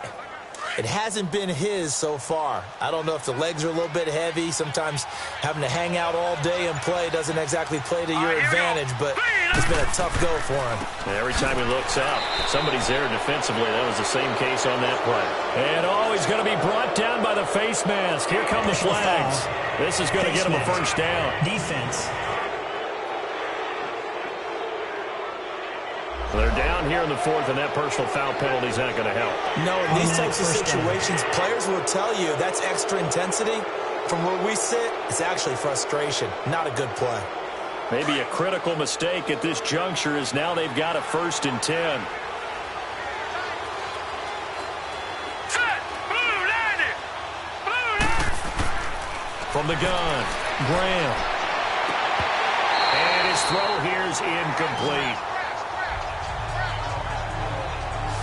It hasn't been his so far. I don't know if the legs are a little bit heavy. Sometimes having to hang out all day and play doesn't exactly play to your advantage, but it's been a tough go for him. And every time he looks up, somebody's there defensively. That was the same case on that play. And he's going to be brought down by the face mask. Here come the flags. This is going to get him a first down. Defense. They're down here in the 4th, and that personal foul penalty is not going to help. No, in these types of situations, players will tell you that's extra intensity. From where we sit, it's actually frustration. Not a good play. Maybe a critical mistake at this juncture is now they've got a 1st and 10. From the gun, Graham. And his throw here is incomplete.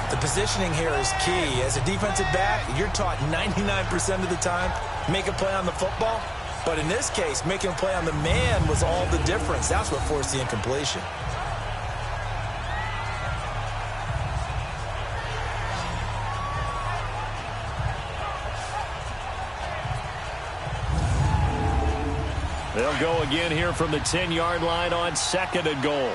The positioning here is key. As a defensive back, you're taught 99% of the time, make a play on the football. But in this case, making a play on the man was all the difference. That's what forced the incompletion. They'll go again here from the 10-yard line on 2nd and goal.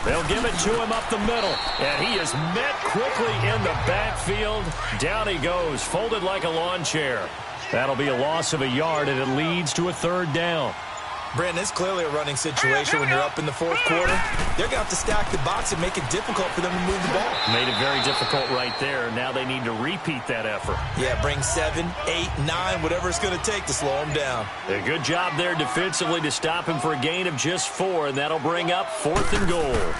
They'll give it to him up the middle, and he is met quickly in the backfield. Down he goes, folded like a lawn chair. That'll be a loss of a yard, and it leads to a 3rd down. Brandon, it's clearly a running situation when you're up in the 4th quarter. They're going to have to stack the box and make it difficult for them to move the ball. Made it very difficult right there. Now they need to repeat that effort. Yeah, bring 7, 8, 9, whatever it's going to take to slow him down. A good job there defensively to stop him for a gain of just 4, and that'll bring up 4th and goal.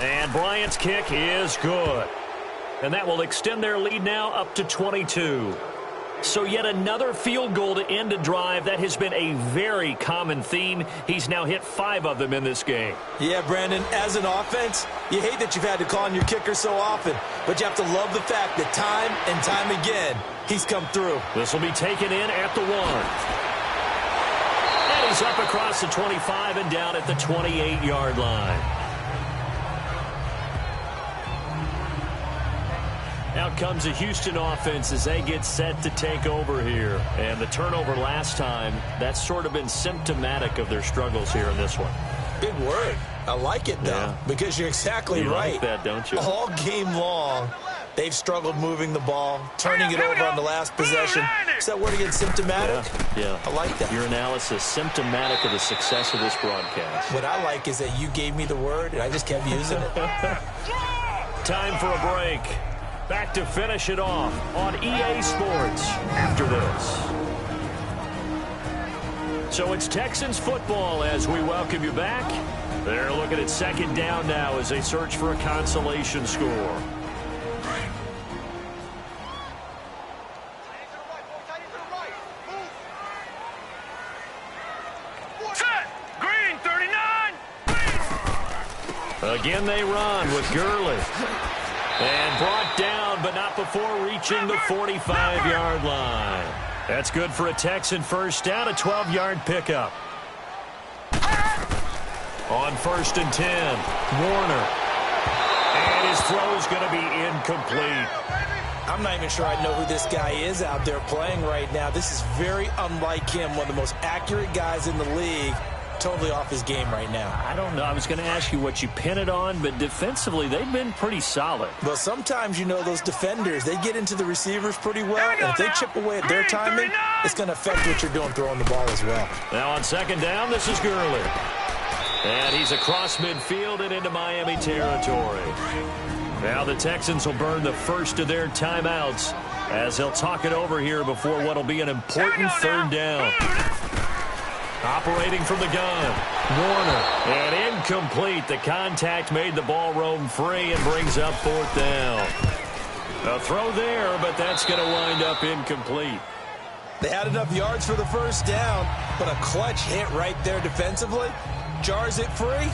And Bryant's kick is good. And that will extend their lead now up to 22. So yet another field goal to end a drive. That has been a very common theme. He's now hit 5 of them in this game. Yeah, Brandon, as an offense, you hate that you've had to call on your kicker so often, but you have to love the fact that time and time again, he's come through. This will be taken in at the 1. And he's up across the 25 and down at the 28-yard line. out comes the Houston offense as they get set to take over here. And the turnover last time, that's sort of been symptomatic of their struggles here in this one. Big word. I like it, though, because you're exactly right. You like that, don't you? All game long, they've struggled moving the ball, turning it over on the last possession. Is that word again, symptomatic? Yeah. I like that. Your analysis, symptomatic of the success of this broadcast. What I like is that you gave me the word, and I just kept using it. Time for a break. Back to finish it off on EA Sports after this. So it's Texans football as we welcome you back. They're looking at second down now as they search for a consolation score. Set. Green, 39. Again they run with Gurley. And brought down, but not before reaching the 45-yard line. That's good for a Texan first down, a 12-yard pickup. On 1st and 10, Warner. And his throw's going to be incomplete. I'm not even sure I know who this guy is out there playing right now. This is very unlike him, one of the most accurate guys in the league. Totally off his game right now. I don't know. I was going to ask you what you pin it on, but defensively, they've been pretty solid. Well, sometimes, you know, those defenders, they get into the receivers pretty well, and if they chip away at their timing, it's going to affect what you're doing throwing the ball as well. Now on second down, this is Gurley. And he's across midfield and into Miami territory. Now the Texans will burn the first of their timeouts as they'll talk it over here before what will be an important third down. Operating from the gun, Warner. And incomplete. The contact made the ball roam free and brings up fourth down. A throw there, but that's going to wind up incomplete. They had enough yards for the first down, but a clutch hit right there defensively. Jars it free.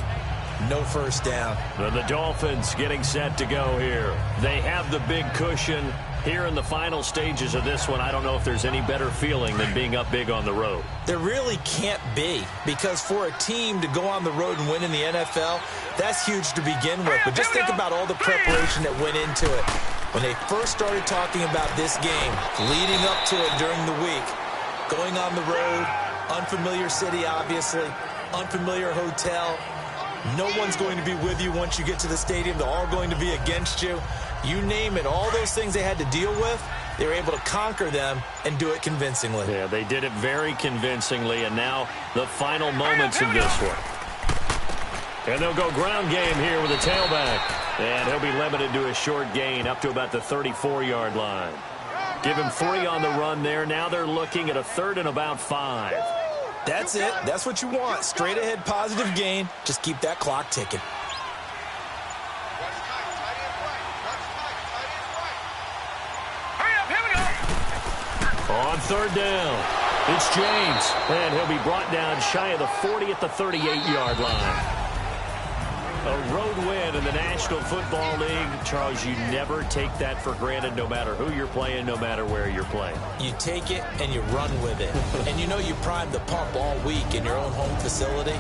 No first down. And the Dolphins getting set to go here. They have the big cushion here in the final stages of this one. I don't know if there's any better feeling than being up big on the road. There really can't be, because for a team to go on the road and win in the NFL, that's huge to begin with. But just think about all the preparation that went into it. When they first started talking about this game, leading up to it during the week, going on the road, unfamiliar city, obviously, unfamiliar hotel. No one's going to be with you once you get to the stadium. They're all going to be against you. You name it, all those things they had to deal with, they were able to conquer them and do it convincingly. Yeah, they did it very convincingly, and now the final moments of this one. And they'll go ground game here with a tailback. And he'll be limited to a short gain up to about the 34-yard line. Give him 3 on the run there. Now they're looking at a 3rd and about 5. That's it. That's what you want. Straight ahead positive gain. Just keep that clock ticking. Hurry up, here we go. On 3rd down, it's James. And he'll be brought down shy of the 40 at the 38-yard line. A road win in the National Football League. Charles, you never take that for granted, no matter who you're playing, no matter where you're playing. You take it and you run with it. And you know you primed the pump all week in your own home facility.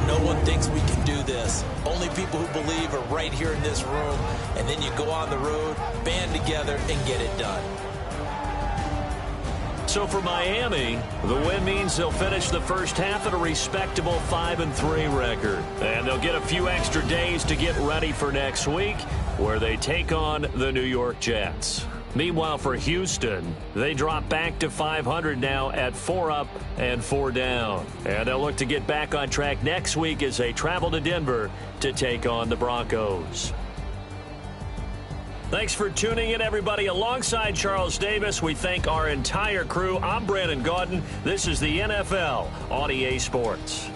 No one thinks we can do this. Only people who believe are right here in this room. And then you go on the road, band together, and get it done. So for Miami, the win means they'll finish the first half at a respectable 5-3 record. And they'll get a few extra days to get ready for next week, where they take on the New York Jets. Meanwhile, for Houston, they drop back to 500 now at 4 up and 4 down. And they'll look to get back on track next week as they travel to Denver to take on the Broncos. Thanks for tuning in, everybody. Alongside Charles Davis, we thank our entire crew. I'm Brandon Gaudin. This is the NFL on EA Sports.